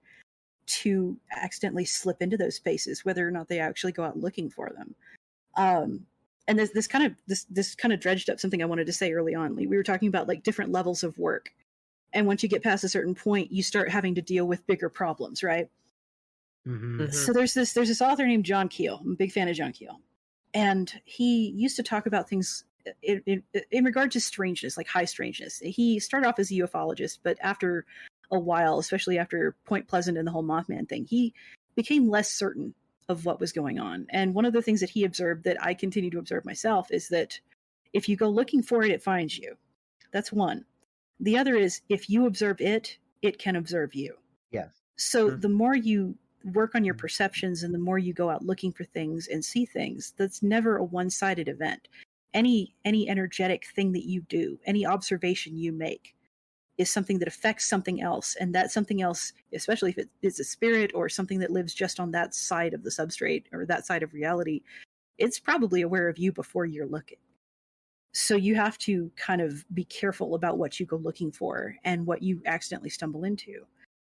to accidentally slip into those spaces, whether or not they actually go out looking for them. And this kind of dredged up something I wanted to say early on. We were talking about like different levels of work, and once you get past a certain point, you start having to deal with bigger problems, right? Mm-hmm. So there's this author named John Keel. I'm a big fan of John Keel, and he used to talk about things in regard to strangeness, like high strangeness. He started off as a ufologist, but after a while, especially after Point Pleasant and the whole Mothman thing, he became less certain of what was going on. And one of the things that he observed that I continue to observe myself is that if you go looking for it, it finds you. That's one. The other is if you observe it, it can observe you. Yes. So the more you work on your perceptions and the more you go out looking for things and see things, that's never a one-sided event. Any energetic thing that you do, any observation you make, is something that affects something else, and that something else, especially if it's a spirit or something that lives just on that side of the substrate or that side of reality, it's probably aware of you before you're looking. So you have to kind of be careful about what you go looking for and what you accidentally stumble into.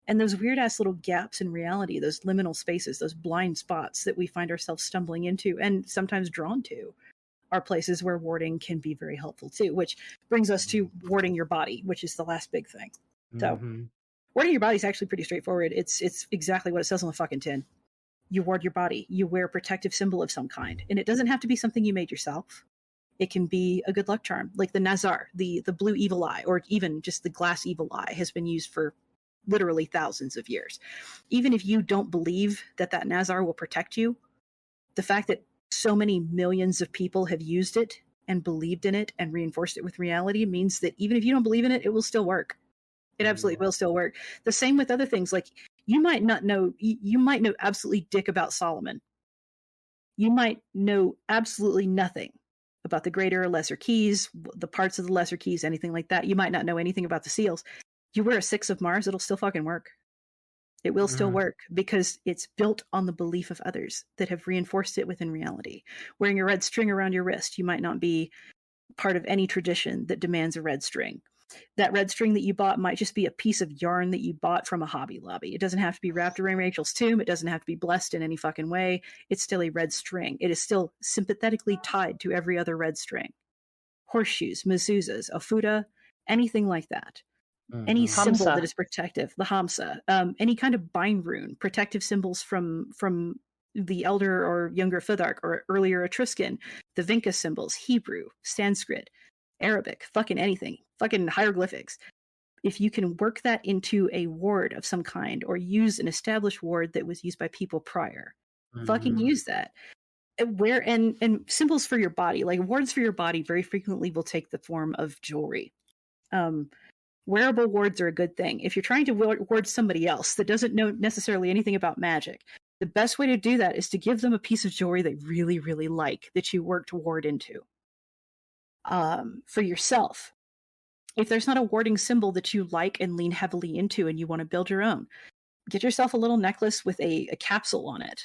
And those weird ass little gaps in reality, those liminal spaces, those blind spots that we find ourselves stumbling into and sometimes drawn to, are places where warding can be very helpful too, which brings us to warding your body, which is the last big thing. So warding your body is actually pretty straightforward. It's exactly what it says on the fucking tin. You ward your body. You wear a protective symbol of some kind. And it doesn't have to be something you made yourself. It can be a good luck charm, like the Nazar, the blue evil eye, or even just the glass evil eye has been used for literally thousands of years. Even if you don't believe that Nazar will protect you, the fact that so many millions of people have used it and believed in it and reinforced it with reality means that even if you don't believe in it, it will still work. It absolutely will still work. The same with other things. Like you might know absolutely dick about Solomon. You might know absolutely nothing about the greater or lesser keys, the parts of the lesser keys, anything like that. You might not know anything about the seals. You wear a 6 of Mars, it'll still fucking work. It will still work because it's built on the belief of others that have reinforced it within reality. Wearing a red string around your wrist, you might not be part of any tradition that demands a red string. That red string that you bought might just be a piece of yarn that you bought from a Hobby Lobby. It doesn't have to be wrapped around Rachel's tomb. It doesn't have to be blessed in any fucking way. It's still a red string. It is still sympathetically tied to every other red string. Horseshoes, mezuzahs, ofuda, anything like that. Any symbol that is protective, the Hamsa, any kind of bind rune, protective symbols from the elder or younger Futhark or earlier Etruscan, the Vinca symbols, Hebrew, Sanskrit, Arabic, fucking anything, fucking hieroglyphics. If you can work that into a ward of some kind or use an established ward that was used by people prior, fucking use that. And symbols for your body, like wards for your body very frequently will take the form of jewelry. Wearable wards are a good thing. If you're trying to ward somebody else that doesn't know necessarily anything about magic, the best way to do that is to give them a piece of jewelry they really, really like that you work to ward into. For yourself, if there's not a warding symbol that you like and lean heavily into and you want to build your own, get yourself a little necklace with a capsule on it,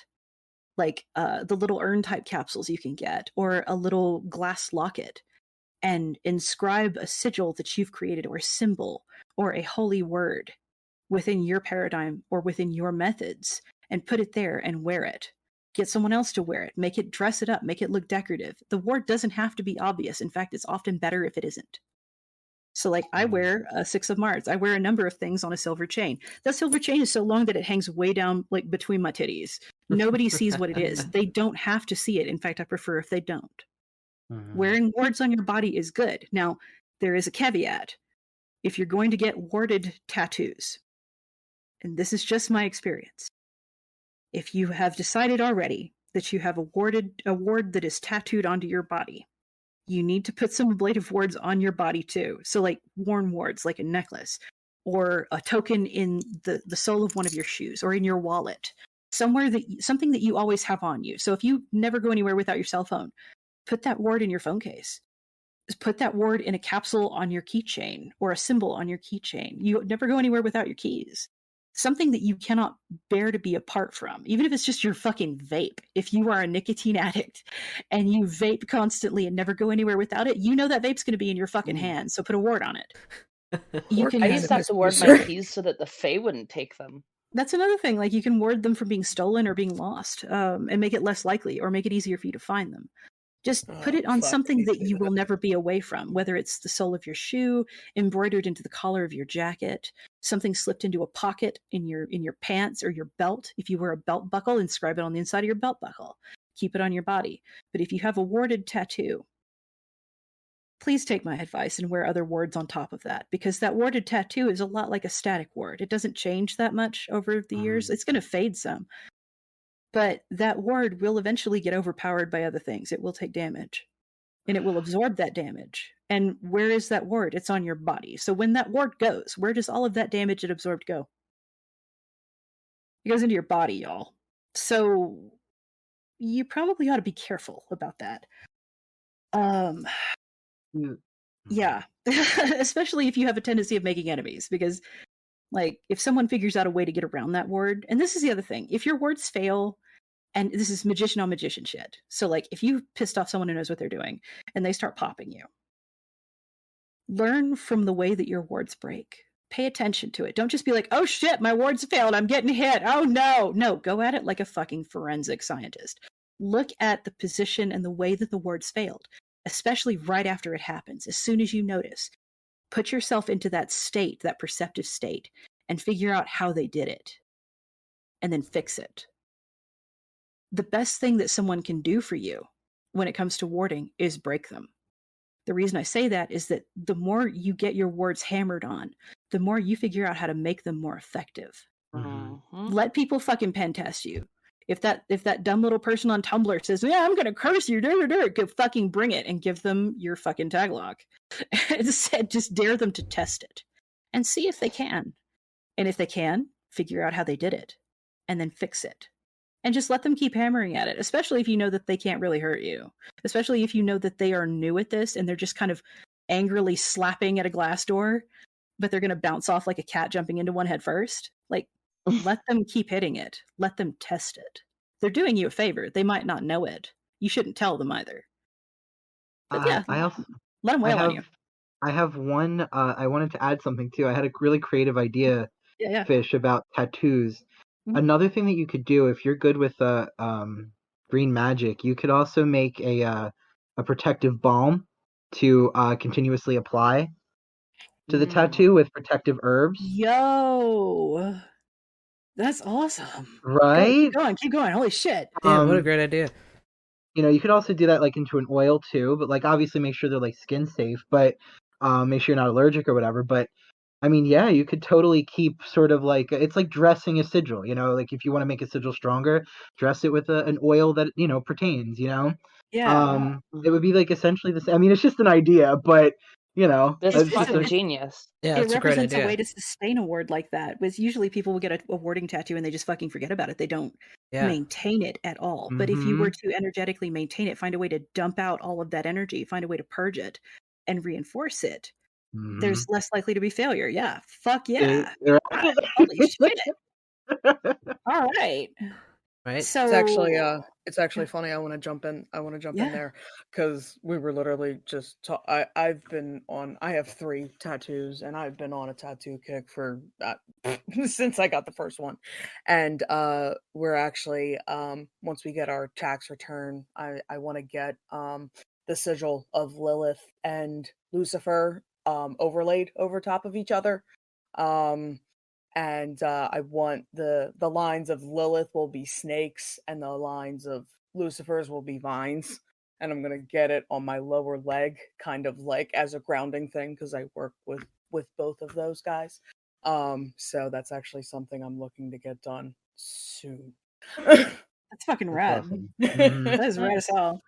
like the little urn type capsules you can get, or a little glass locket, and inscribe a sigil that you've created or a symbol or a holy word within your paradigm or within your methods and put it there and wear it. Get someone else to wear it. Dress it up, make it look decorative. The ward doesn't have to be obvious. In fact, it's often better if it isn't. So like I wear a 6 of Mars. I wear a number of things on a silver chain. That silver chain is so long that it hangs way down like between my titties. Nobody sees what it is. They don't have to see it. In fact, I prefer if they don't. Wearing wards on your body is good. Now, there is a caveat. If you're going to get warded tattoos, and this is just my experience, if you have decided already that you have a ward that is tattooed onto your body, you need to put some ablative wards on your body too. So like worn wards, like a necklace, or a token in the sole of one of your shoes, or in your wallet, something that you always have on you. So if you never go anywhere without your cell phone, put that ward in your phone case. Put that ward in a capsule on your keychain or a symbol on your keychain. You never go anywhere without your keys. Something that you cannot bear to be apart from, even if it's just your fucking vape. If you are a nicotine addict and you vape constantly and never go anywhere without it, you know that vape's going to be in your fucking hand, so put a ward on it. I used to have to ward my keys so that the Fae wouldn't take them. That's another thing. Like, you can ward them from being stolen or being lost, and make it less likely, or make it easier for you to find them. Just put it on Fuck, I something need to that do you will that. never be away from, whether it's the sole of your shoe, embroidered into the collar of your jacket, something slipped into a pocket in your pants or your belt. If you wear a belt buckle, inscribe it on the inside of your belt buckle. Keep it on your body. But if you have a warded tattoo, please take my advice and wear other wards on top of that, because that warded tattoo is a lot like a static ward. It doesn't change that much over the years. It's going to fade some. But that ward will eventually get overpowered by other things. It will take damage. And it will absorb that damage. And where is that ward? It's on your body. So when that ward goes, where does all of that damage it absorbed go? It goes into your body, y'all. So you probably ought to be careful about that. Yeah. Especially if you have a tendency of making enemies, because like if someone figures out a way to get around that ward, and this is the other thing, if your wards fail, and this is magician on magician shit. So like if you pissed off someone who knows what they're doing and they start popping you, learn from the way that your wards break. Pay attention to it. Don't just be like, oh shit, my wards failed, I'm getting hit. Oh no. No, go at it like a fucking forensic scientist. Look at the position and the way that the wards failed, especially right after it happens. As soon as you notice, put yourself into that state, that perceptive state, and figure out how they did it. And then fix it. The best thing that someone can do for you when it comes to warding is break them. The reason I say that is that the more you get your wards hammered on, the more you figure out how to make them more effective. Let people fucking pen test you. If that dumb little person on Tumblr says, yeah, I'm gonna curse you, go fucking bring it and give them your fucking tag log. Just dare them to test it and see if they can. And if they can, figure out how they did it and then fix it. And just let them keep hammering at it, especially if you know that they can't really hurt you. Especially if you know that they are new at this and they're just kind of angrily slapping at a glass door, but they're going to bounce off like a cat jumping into one head first. Like, let them keep hitting it. Let them test it. They're doing you a favor. They might not know it. You shouldn't tell them either. But yeah, let them wail on you. I have one, I wanted to add something too. I had a really creative idea, Fish, about tattoos. Another thing that you could do if you're good with green magic, you could also make a protective balm to continuously apply to the tattoo with protective herbs. Yo, that's awesome. Right? Keep going. Holy shit. Yeah, what a great idea. You could also do that like into an oil too, but like obviously make sure they're like skin safe, but make sure you're not allergic or whatever. But I mean, yeah, you could totally keep sort of like, it's like dressing a sigil, like if you want to make a sigil stronger, dress it with an oil that, pertains, Yeah. It would be like essentially the same. I mean, it's just an idea, but this is fucking genius. Yeah, it represents a way to sustain a ward like that. Was usually people will get a warding tattoo and they just fucking forget about it. They don't maintain it at all. But if you were to energetically maintain it, find a way to dump out all of that energy, find a way to purge it and reinforce it, there's less likely to be failure. Yeah. Fuck yeah. Holy shit. All right. Right. So it's actually funny. I want to jump in. In there because we were literally just. I have 3 tattoos and I've been on a tattoo kick for since I got the first one, and we're actually once we get our tax return, I want to get the sigil of Lilith and Lucifer overlaid over top of each other. And I want the lines of Lilith will be snakes and the lines of Lucifer's will be vines. And I'm going to get it on my lower leg, kind of like as a grounding thing, because I work with both of those guys. So that's actually something I'm looking to get done soon. That's fucking rad. Awesome. That is rad as hell.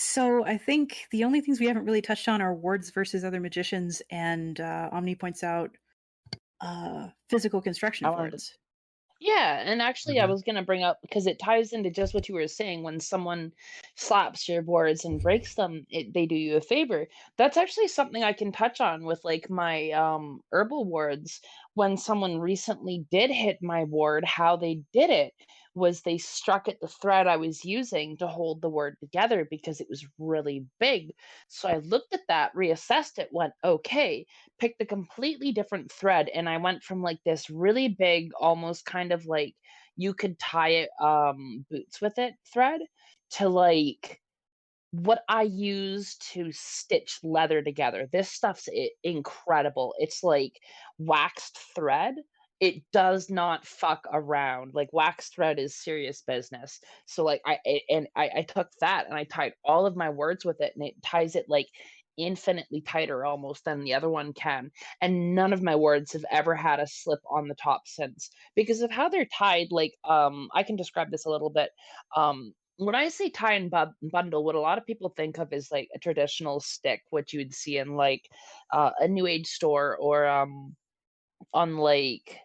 So I think the only things we haven't really touched on are wards versus other magicians, and Omni points out physical construction of wards. Yeah, and actually I was going to bring up, because it ties into just what you were saying, when someone slaps your wards and breaks them, they do you a favor. That's actually something I can touch on with like my herbal wards. when someone recently did hit my ward, how they did it was they struck at the thread I was using to hold the word together because it was really big. So I looked at that, reassessed it, went, okay, picked a completely different thread. And I went from like this really big, almost kind of like you could tie it, boots with it thread to like what I use to stitch leather together. This stuff's incredible. It's like waxed thread. It does not fuck around. Like waxed thread is serious business. So like I took that and I tied all of my words with it, and it ties it like infinitely tighter almost than the other one can. And none of my words have ever had a slip on the top since because of how they're tied. Like I can describe this a little bit. When I say tie and bundle, what a lot of people think of is like a traditional stick, which you would see in like a new age store or on like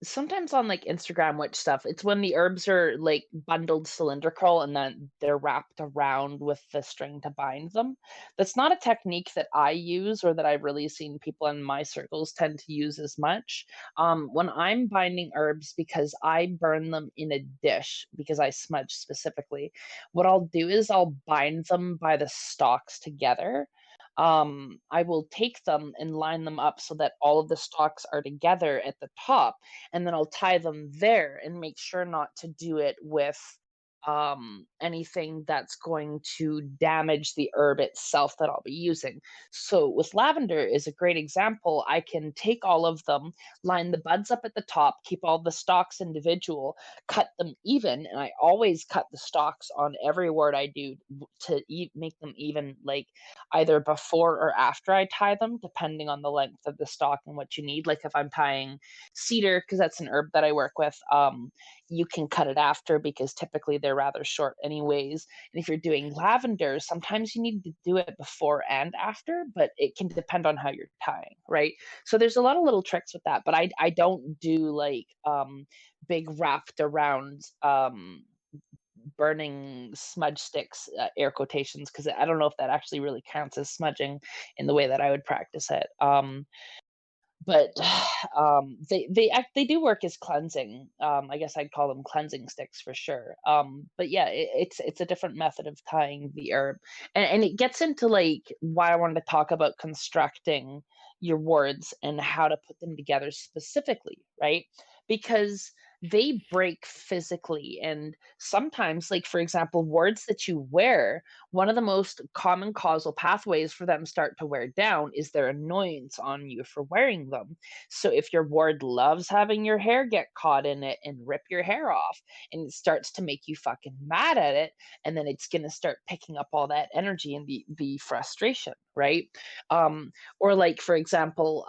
sometimes on like Instagram witch stuff. It's when the herbs are like bundled cylindrical and then they're wrapped around with the string to bind them. That's not a technique that I use or that I've really seen people in my circles tend to use as much. When I'm binding herbs, because I burn them in a dish, because I smudge specifically, what I'll do is I'll bind them by the stalks together. I will take them and line them up so that all of the stalks are together at the top, and then I'll tie them there and make sure not to do it with anything that's going to damage the herb itself that I'll be using. So with lavender is a great example. I can take all of them, line the buds up at the top, keep all the stalks individual, cut them even, and I always cut the stalks on every word I do to make them even, like either before or after I tie them, depending on the length of the stalk and what you need. Like if I'm tying cedar, because that's an herb that I work with, you can cut it after because typically they're rather short anyways. And if you're doing lavender, sometimes you need to do it before and after, but it can depend on how you're tying, right? So there's a lot of little tricks with that, but I don't do like big wrapped around burning smudge sticks, air quotations, because I don't know if that actually really counts as smudging in the way that I would practice it. But they do work as cleansing. I guess I'd call them cleansing sticks for sure. But yeah, it's a different method of tying the herb, and it gets into like why I wanted to talk about constructing your words and how to put them together specifically, right? Because they break physically, and sometimes, like for example, words that you wear, one of the most common causal pathways for them start to wear down is their annoyance on you for wearing them. So if your ward loves having your hair get caught in it and rip your hair off, and it starts to make you fucking mad at it, and then it's going to start picking up all that energy and the frustration, right? um or like for example,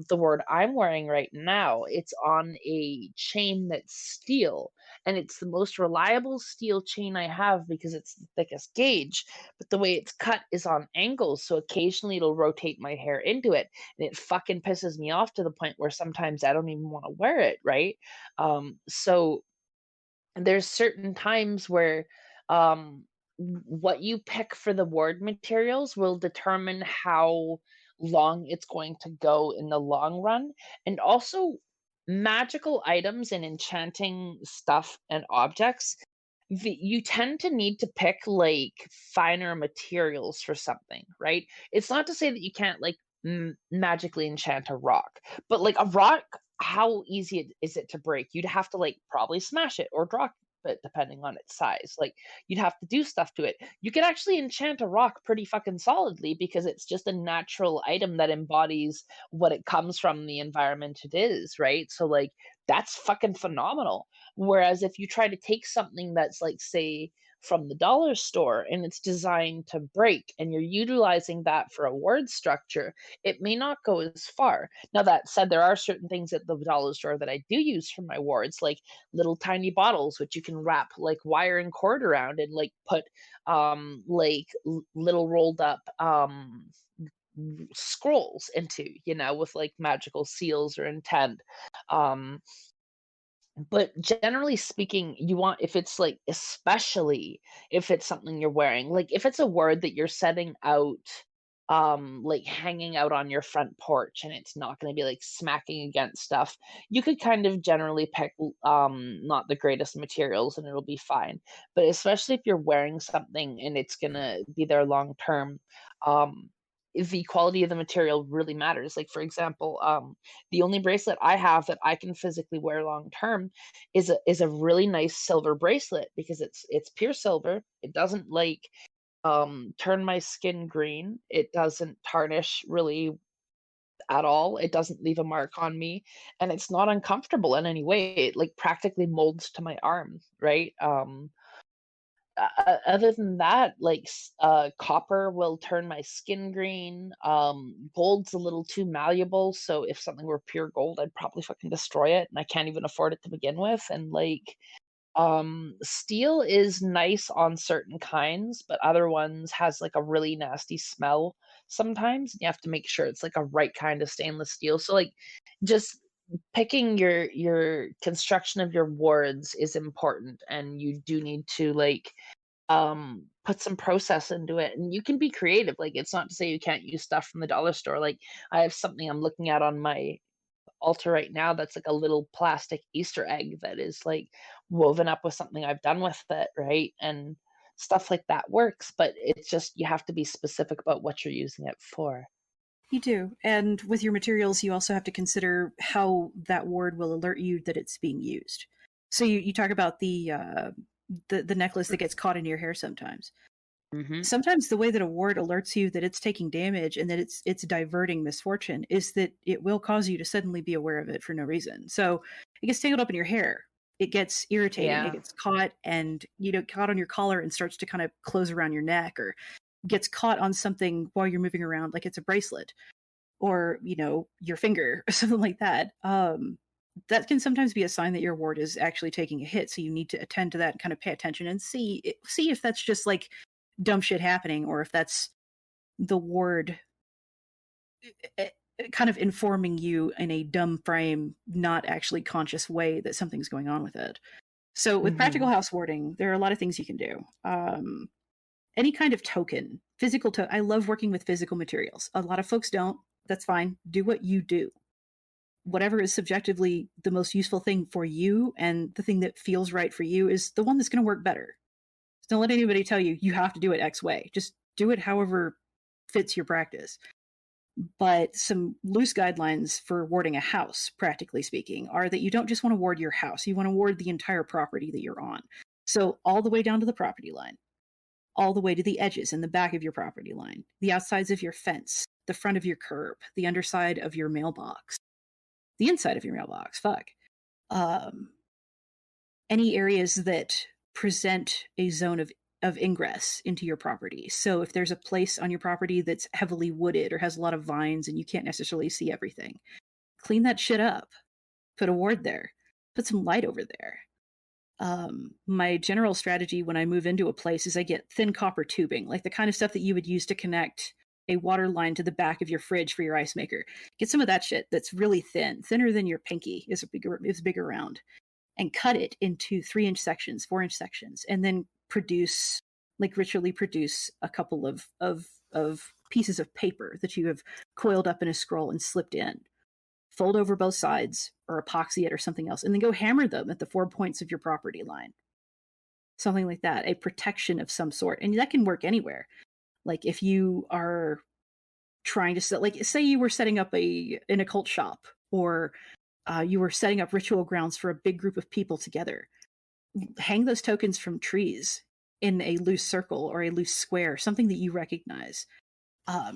the word I'm wearing right now, it's on a chain that's steel, and it's the most reliable steel chain I have because it's the thickest gauge, but the way it's cut is on angles, so occasionally it'll rotate my hair into it, and it fucking pisses me off to the point where sometimes I don't even want to wear it, right? So there's certain times where um what you pick for the word materials will determine how long it's going to go in the long run. And also, magical items and enchanting stuff and objects, you tend to need to pick like finer materials for something, right? It's not to say that you can't like magically enchant a rock, but like a rock, how easy is it to break? You'd have to like probably smash it or drop it depending on its size. Like you'd have to do stuff to it. You could actually enchant a rock pretty fucking solidly because it's just a natural item that embodies what it comes from, the environment it is, right? So like that's fucking phenomenal. Whereas if you try to take something that's like, say, from the dollar store and it's designed to break and you're utilizing that for a word structure, it may not go as far. Now, that said, there are certain things at the dollar store that I do use for my wards, like little tiny bottles, which you can wrap like wire and cord around and like put like little rolled up scrolls into, you know, with like magical seals or intent. Um, but generally speaking, you want, if it's like, especially if it's something you're wearing, like if it's a word that you're setting out like hanging out on your front porch and it's not going to be like smacking against stuff. You could kind of generally pick not the greatest materials and it'll be fine. But especially if you're wearing something and it's going to be there long term, um the quality of the material really matters. Like for example, the only bracelet I have that I can physically wear long term is a really nice silver bracelet because it's pure silver. It doesn't like turn my skin green. It doesn't tarnish really at all. It doesn't leave a mark on me, and it's not uncomfortable in any way. It like practically molds to my arm, right? Other than that, like copper will turn my skin green. Gold's a little too malleable, so if something were pure gold, I'd probably fucking destroy it, and I can't even afford it to begin with. And like steel is nice on certain kinds, but other ones has like a really nasty smell sometimes. You have to make sure it's like a right kind of stainless steel. So like just picking your construction of your wards is important, and you do need to like put some process into it, and you can be creative. Like it's not to say you can't use stuff from the dollar store. Like I have something I'm looking at on my altar right now that's like a little plastic Easter egg that is like woven up with something I've done with it, right? And stuff like that works, but it's just you have to be specific about what you're using it for. You do. And with your materials, you also have to consider how that ward will alert you that it's being used. So you talk about the necklace that gets caught in your hair sometimes. Mm-hmm. Sometimes the way that a ward alerts you that it's taking damage and that it's diverting misfortune is that it will cause you to suddenly be aware of it for no reason. So it gets tangled up in your hair. It gets irritating. Yeah. It gets caught and caught on your collar and starts to kind of close around your neck, or gets caught on something while you're moving around, like it's a bracelet, or your finger or something like that. That can sometimes be a sign that your ward is actually taking a hit. So you need to attend to that and kind of pay attention and see if that's just like dumb shit happening, or if that's the ward kind of informing you in a dumb frame, not actually conscious way that something's going on with it. So with practical house warding, there are a lot of things you can do. Any kind of token, physical I love working with physical materials. A lot of folks don't. That's fine. Do what you do. Whatever is subjectively the most useful thing for you and the thing that feels right for you is the one that's going to work better. Don't let anybody tell you you have to do it X way. Just do it however fits your practice. But some loose guidelines for warding a house, practically speaking, are that you don't just want to ward your house. You want to ward the entire property that you're on. So all the way down to the property line, all the way to the edges and the back of your property line, the outsides of your fence, the front of your curb, the underside of your mailbox, the inside of your mailbox, any areas that present a zone of ingress into your property. So if there's a place on your property that's heavily wooded or has a lot of vines and you can't necessarily see everything, clean that shit up. Put a ward there. Put some light over there. My general strategy when I move into a place is I get thin copper tubing, like the kind of stuff that you would use to connect a water line to the back of your fridge for your ice maker. Get some of that shit that's really thin, thinner than your pinky is bigger round, and cut it into 3-inch sections, 4-inch sections, and then ritually produce a couple of pieces of paper that you have coiled up in a scroll and slipped in. Fold over both sides or epoxy it or something else, and then go hammer them at the 4 points of your property line. Something like that, a protection of some sort. And that can work anywhere. Like if you are trying to say you were setting up an occult shop, or you were setting up ritual grounds for a big group of people together, hang those tokens from trees in a loose circle or a loose square, something that you recognize.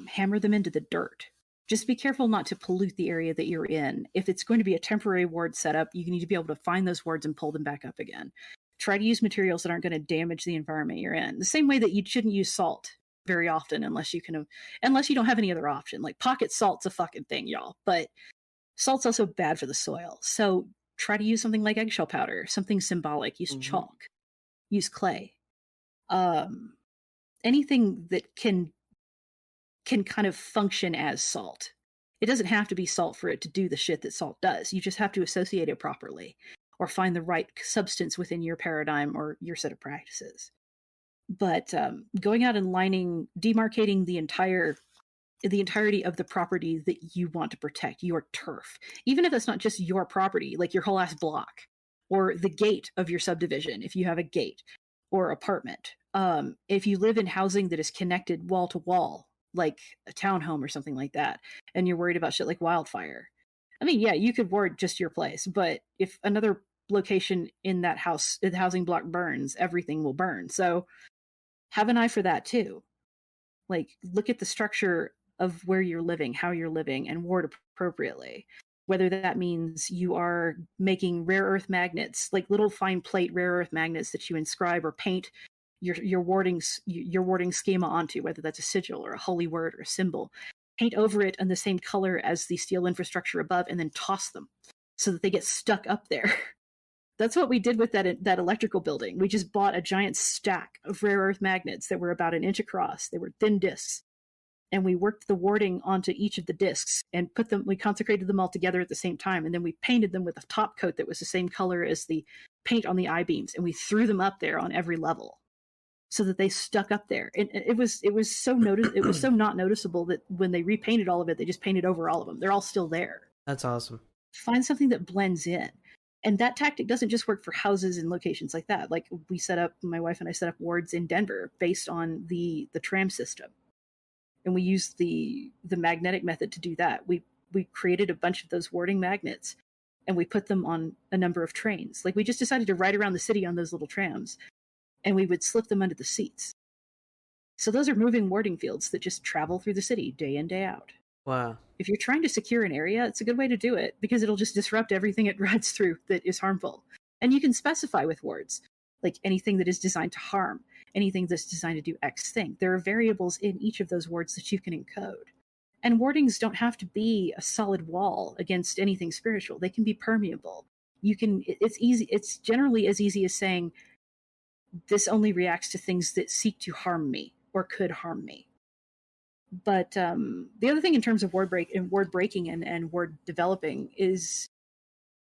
Hammer them into the dirt. Just be careful not to pollute the area that you're in. If it's going to be a temporary ward setup, you need to be able to find those wards and pull them back up again. Try to use materials that aren't going to damage the environment you're in. The same way that you shouldn't use salt very often unless you don't have any other option. Like pocket salt's a fucking thing, y'all. But salt's also bad for the soil. So try to use something like eggshell powder, something symbolic. Use chalk. Use clay. Anything that can kind of function as salt. It doesn't have to be salt for it to do the shit that salt does. You just have to associate it properly or find the right substance within your paradigm or your set of practices. But going out and demarcating the entire the entirety of the property that you want to protect, your turf. Even if that's not just your property, like your whole ass block, or the gate of your subdivision, if you have a gate or apartment. If you live in housing that is connected wall to wall, like a townhome or something like that, and you're worried about shit like wildfire. I mean, yeah, you could ward just your place, but if another location in that house, the housing block burns, everything will burn. So have an eye for that too. Like, look at the structure of where you're living, how you're living, and ward appropriately. Whether that means you are making rare earth magnets, like little fine plate rare earth magnets that you inscribe or paint your warding schema onto, whether that's a sigil or a holy word or a symbol. Paint over it in the same color as the steel infrastructure above, and then toss them so that they get stuck up there. That's what we did with that electrical building. We just bought a giant stack of rare earth magnets that were about an inch across. They were thin discs. And we worked the warding onto each of the discs and we consecrated them all together at the same time. And then we painted them with a top coat that was the same color as the paint on the I-beams. And we threw them up there on every level so that they stuck up there. And it was so not noticeable that when they repainted all of it, they just painted over all of them. They're all still there. That's awesome. Find something that blends in. And that tactic doesn't just work for houses and locations like that. Like my wife and I set up wards in Denver based on the tram system. And we used the magnetic method to do that. We created a bunch of those warding magnets, and we put them on a number of trains. Like, we just decided to ride around the city on those little trams, and we would slip them under the seats. So those are moving warding fields that just travel through the city day in, day out. Wow. If you're trying to secure an area, it's a good way to do it, because it'll just disrupt everything it rides through that is harmful. And you can specify with wards, like anything that is designed to harm, anything that's designed to do X thing. There are variables in each of those wards that you can encode. And wardings don't have to be a solid wall against anything spiritual. They can be permeable. It's easy. It's generally as easy as saying, this only reacts to things that seek to harm me or could harm me. But the other thing in terms of ward breaking and ward developing is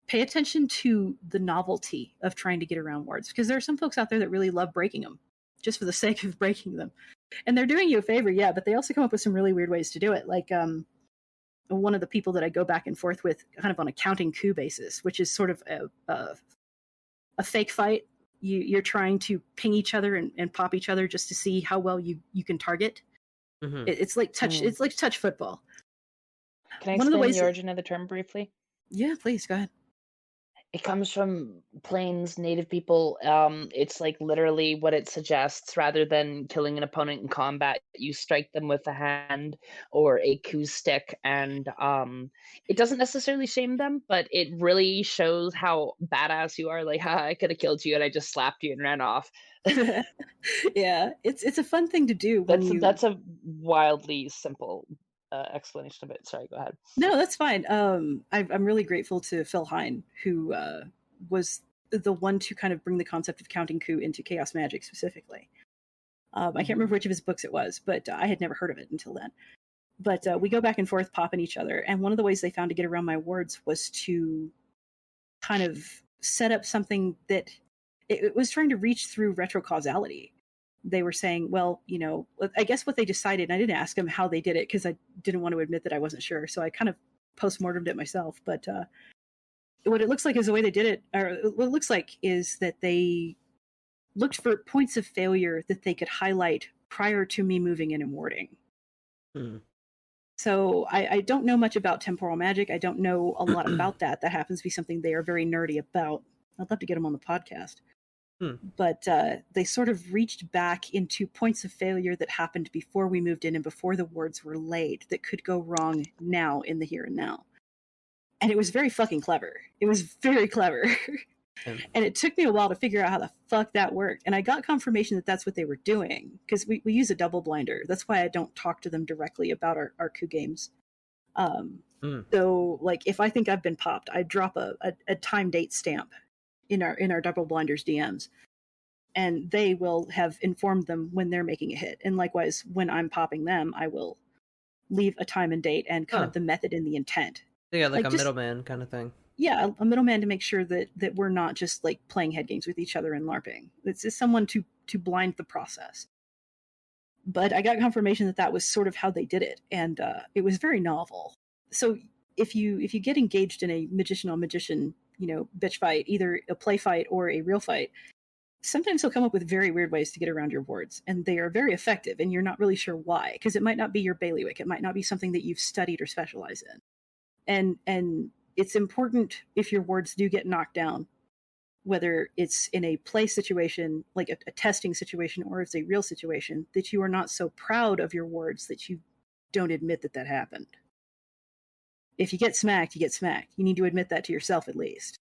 pay attention to the novelty of trying to get around wards, because there are some folks out there that really love breaking them just for the sake of breaking them. And they're doing you a favor, yeah, but they also come up with some really weird ways to do it. Like one of the people that I go back and forth with kind of on a counting coup basis, which is sort of a fake fight. You're trying to ping each other and pop each other just to see how well you can target. Mm-hmm. It's like touch. It's like touch football. Can I explain the origin of the term briefly? Yeah, please, go ahead. It comes from Plains Native people. It's like literally what it suggests. Rather than killing an opponent in combat, you strike them with a hand or a coup stick, and it doesn't necessarily shame them, but it really shows how badass you are. Like, ha, I could have killed you, and I just slapped you and ran off. Yeah, it's a fun thing to do. That's a wildly simple explanation of it. Sorry, go ahead. No, that's fine. I'm really grateful to Phil Hine, who was the one to kind of bring the concept of counting coup into chaosmagick specifically. I can't remember which of his books it was, but I had never heard of it until then. But we go back and forth popping each other, and one of the ways they found to get around my wards was to kind of set up something that it was trying to reach through retrocausality. They were saying, well, I guess what they decided, and I didn't ask them how they did it because I didn't want to admit that I wasn't sure. So I kind of post-mortemed it myself. But what it looks like is the way they did it, or what it looks like is that they looked for points of failure that they could highlight prior to me moving in and warding. Hmm. So I don't know much about temporal magic. I don't know a lot about that. That happens to be something they are very nerdy about. I'd love to get them on the podcast. But they sort of reached back into points of failure that happened before we moved in and before the wards were laid that could go wrong now in the here and now. And it was very fucking clever. It was very clever. And it took me a while to figure out how the fuck that worked. And I got confirmation that that's what they were doing, because we use a double blinder. That's why I don't talk to them directly about our coup games. So, like, if I think I've been popped, I drop a time date stamp in our double blinders DMs, and they will have informed them when they're making a hit. And likewise, when I'm popping them, I will leave a time and date and kind of the method and the intent. Yeah, like a middleman kind of thing. Yeah, a middleman to make sure that we're not just like playing head games with each other and LARPing. It's just someone to blind the process. But I got confirmation that was sort of how they did it, and it was very novel. So if you get engaged in a magician on magician, bitch fight, either a play fight or a real fight, sometimes they'll come up with very weird ways to get around your wards, and they are very effective, and you're not really sure why, because it might not be your bailiwick, it might not be something that you've studied or specialize in, and it's important if your wards do get knocked down, whether it's in a play situation, like a testing situation, or if it's a real situation, that you are not so proud of your wards that you don't admit that happened. If you get smacked, you get smacked. You need to admit that to yourself at least.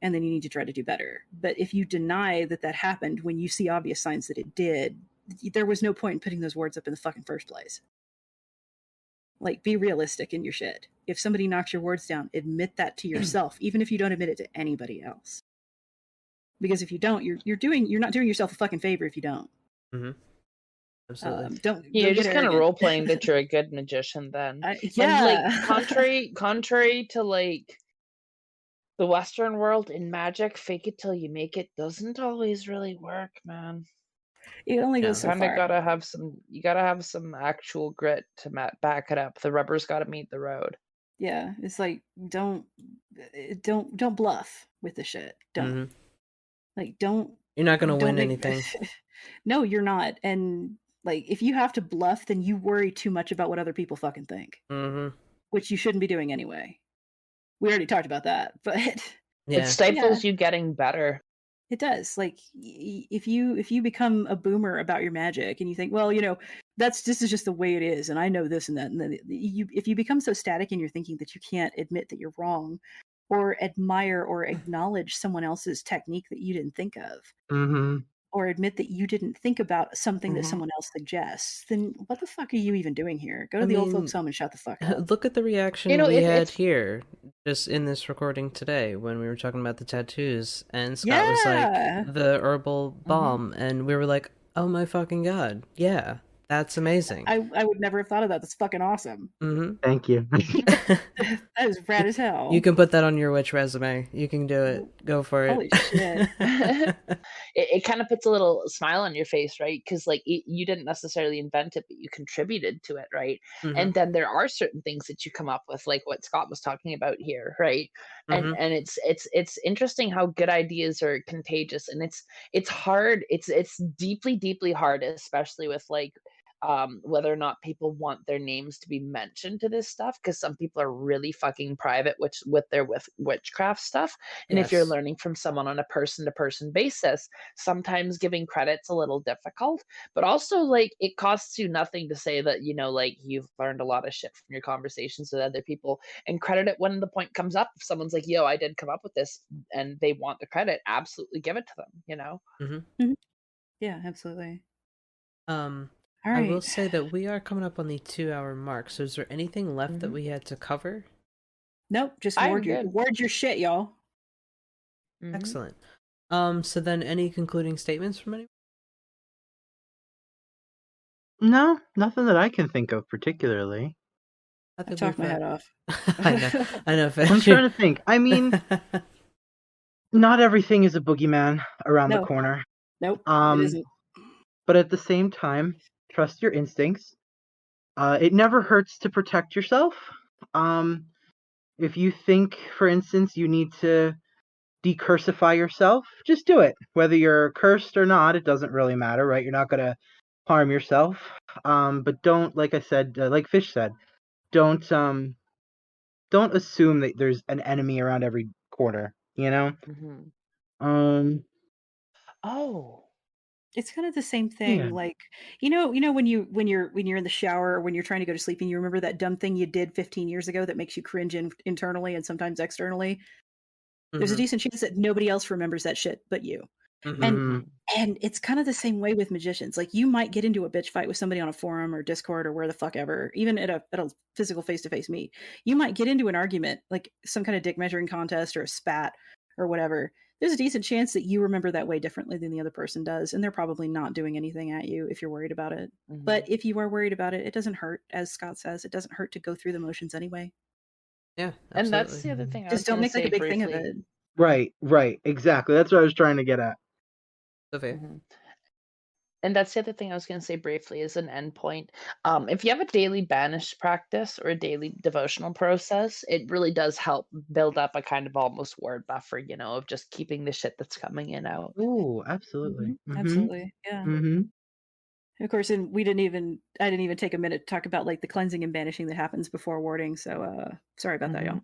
And then you need to try to do better. But if you deny that happened when you see obvious signs that it did, there was no point in putting those wards up in the fucking first place. Like, be realistic in your shit. If somebody knocks your wards down, admit that to yourself, even if you don't admit it to anybody else. Because if you don't, you're not doing yourself a fucking favor if you don't. Mm-hmm. Absolutely. You're just kind of role playing that you're a good magician then. Yeah. And contrary to like the Western world in magic, fake it till you make it doesn't always really work, man. It only goes so far. You gotta have some actual grit to back it up. The rubber's got to meet the road. Yeah, it's like don't bluff with the shit. Don't. Mm-hmm. Like, don't. You're not gonna win anything. No, you're not. And like, if you have to bluff, then you worry too much about what other people fucking think, which you shouldn't be doing anyway. We already talked about that, but it stifles you getting better. It does. Like, if you become a boomer about your magic and you think, well, this is just the way it is, and I know this and that, and then if you become so static in your thinking that you can't admit that you're wrong, or admire or acknowledge someone else's technique that you didn't think of, or admit that you didn't think about something that someone else suggests, then what the fuck are you even doing here? Go to the old folks' home and shut the fuck up. Look at the reaction we had here, just in this recording today, when we were talking about the tattoos, and Scott was like, the herbal balm, and we were like, oh my fucking god, yeah. That's amazing. I would never have thought of that. That's fucking awesome. Thank you. That is rad as hell. You can put that on your witch resume. You can do it. Go for it. Holy shit. It kind of puts a little smile on your face, right? Because like you didn't necessarily invent it, but you contributed to it, right? And then there are certain things that you come up with, like what Scott was talking about here, right? And it's interesting how good ideas are contagious, and it's hard. It's deeply hard, especially with like whether or not people want their names to be mentioned to this stuff, because some people are really fucking private with their witchcraft stuff, and if you're learning from someone on a person-to-person basis, sometimes giving credit's a little difficult, but also like it costs you nothing to say that like you've learned a lot of shit from your conversations with other people, and credit it when the point comes up. If someone's like, yo, I did come up with this, and they want the credit, absolutely give it to them. Yeah, absolutely. All right. I will say that we are coming up on the 2-hour mark. So is there anything left that we had to cover? Nope. Just ward your shit, y'all. Excellent. So then any concluding statements from anyone? No, nothing that I can think of particularly. I talked my head off. I know. I'm trying to think. I mean, not everything is a boogeyman around the corner. Nope. It isn't. But at the same time, trust your instincts. It never hurts to protect yourself. If you think, for instance, you need to decursify yourself, just do it. Whether you're cursed or not, it doesn't really matter, right? You're not going to harm yourself. But don't, like I said, like Fish said, don't assume that there's an enemy around every corner, It's kind of the same thing. Yeah. Like, when you're in the shower or when you're trying to go to sleep and you remember that dumb thing you did 15 years ago that makes you cringe internally and sometimes externally. There's a decent chance that nobody else remembers that shit but you. And it's kind of the same way with magicians. Like, you might get into a bitch fight with somebody on a forum or Discord or where the fuck ever, even at a physical face-to-face meet. You might get into an argument, like some kind of dick measuring contest or a spat or whatever. There's a decent chance that you remember that way differently than the other person does, and they're probably not doing anything at you if you're worried about it. But if you are worried about it, it doesn't hurt. As Scott says, it doesn't hurt to go through the motions anyway. Yeah, absolutely. And that's the other thing. Just don't make like a big thing of it. Right, exactly. That's what I was trying to get at. Okay. And that's the other thing I was going to say briefly is an endpoint. If you have a daily banish practice or a daily devotional process, it really does help build up a kind of almost word buffer, of just keeping the shit that's coming in out. Ooh, absolutely. Absolutely, yeah. Of course, and I didn't even take a minute to talk about like the cleansing and banishing that happens before warding. So sorry about that, y'all.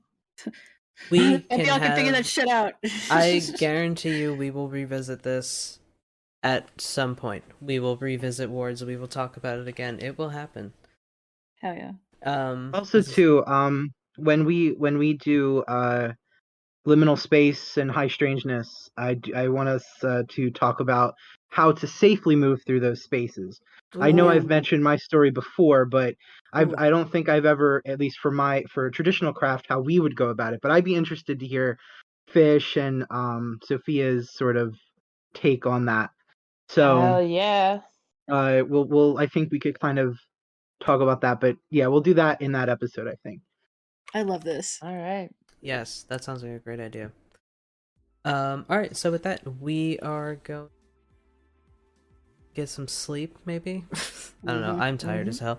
We Don't can feel like I'm figuring that shit out. I guarantee you, we will revisit this at some point. We will revisit wards. We will talk about it again. It will happen. Hell yeah. Also, too, when we do liminal space and high strangeness, I want us to talk about how to safely move through those spaces. I know I've mentioned my story before, but I don't think I've ever, at least for traditional craft, how we would go about it. But I'd be interested to hear Fish and Sophia's sort of take on that. So, Hell yeah. we'll I think we could kind of talk about that, but yeah, we'll do that in that episode, I think. I love this. All right. Yes, that sounds like a great idea. All right, so with that, we are going to get some sleep, maybe? I don't know, I'm tired as hell.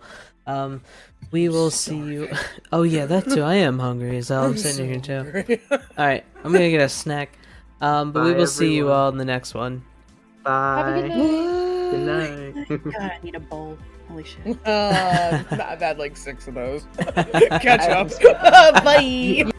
We will see you... Oh yeah, that too, I am hungry as hell. I'm sitting here too. Alright, I'm gonna get a snack. But we will see you all in the next one. Bye. Have a good night. Good night. God, I need a bowl. Holy shit. I've had like 6 of those. Catch up. Bye.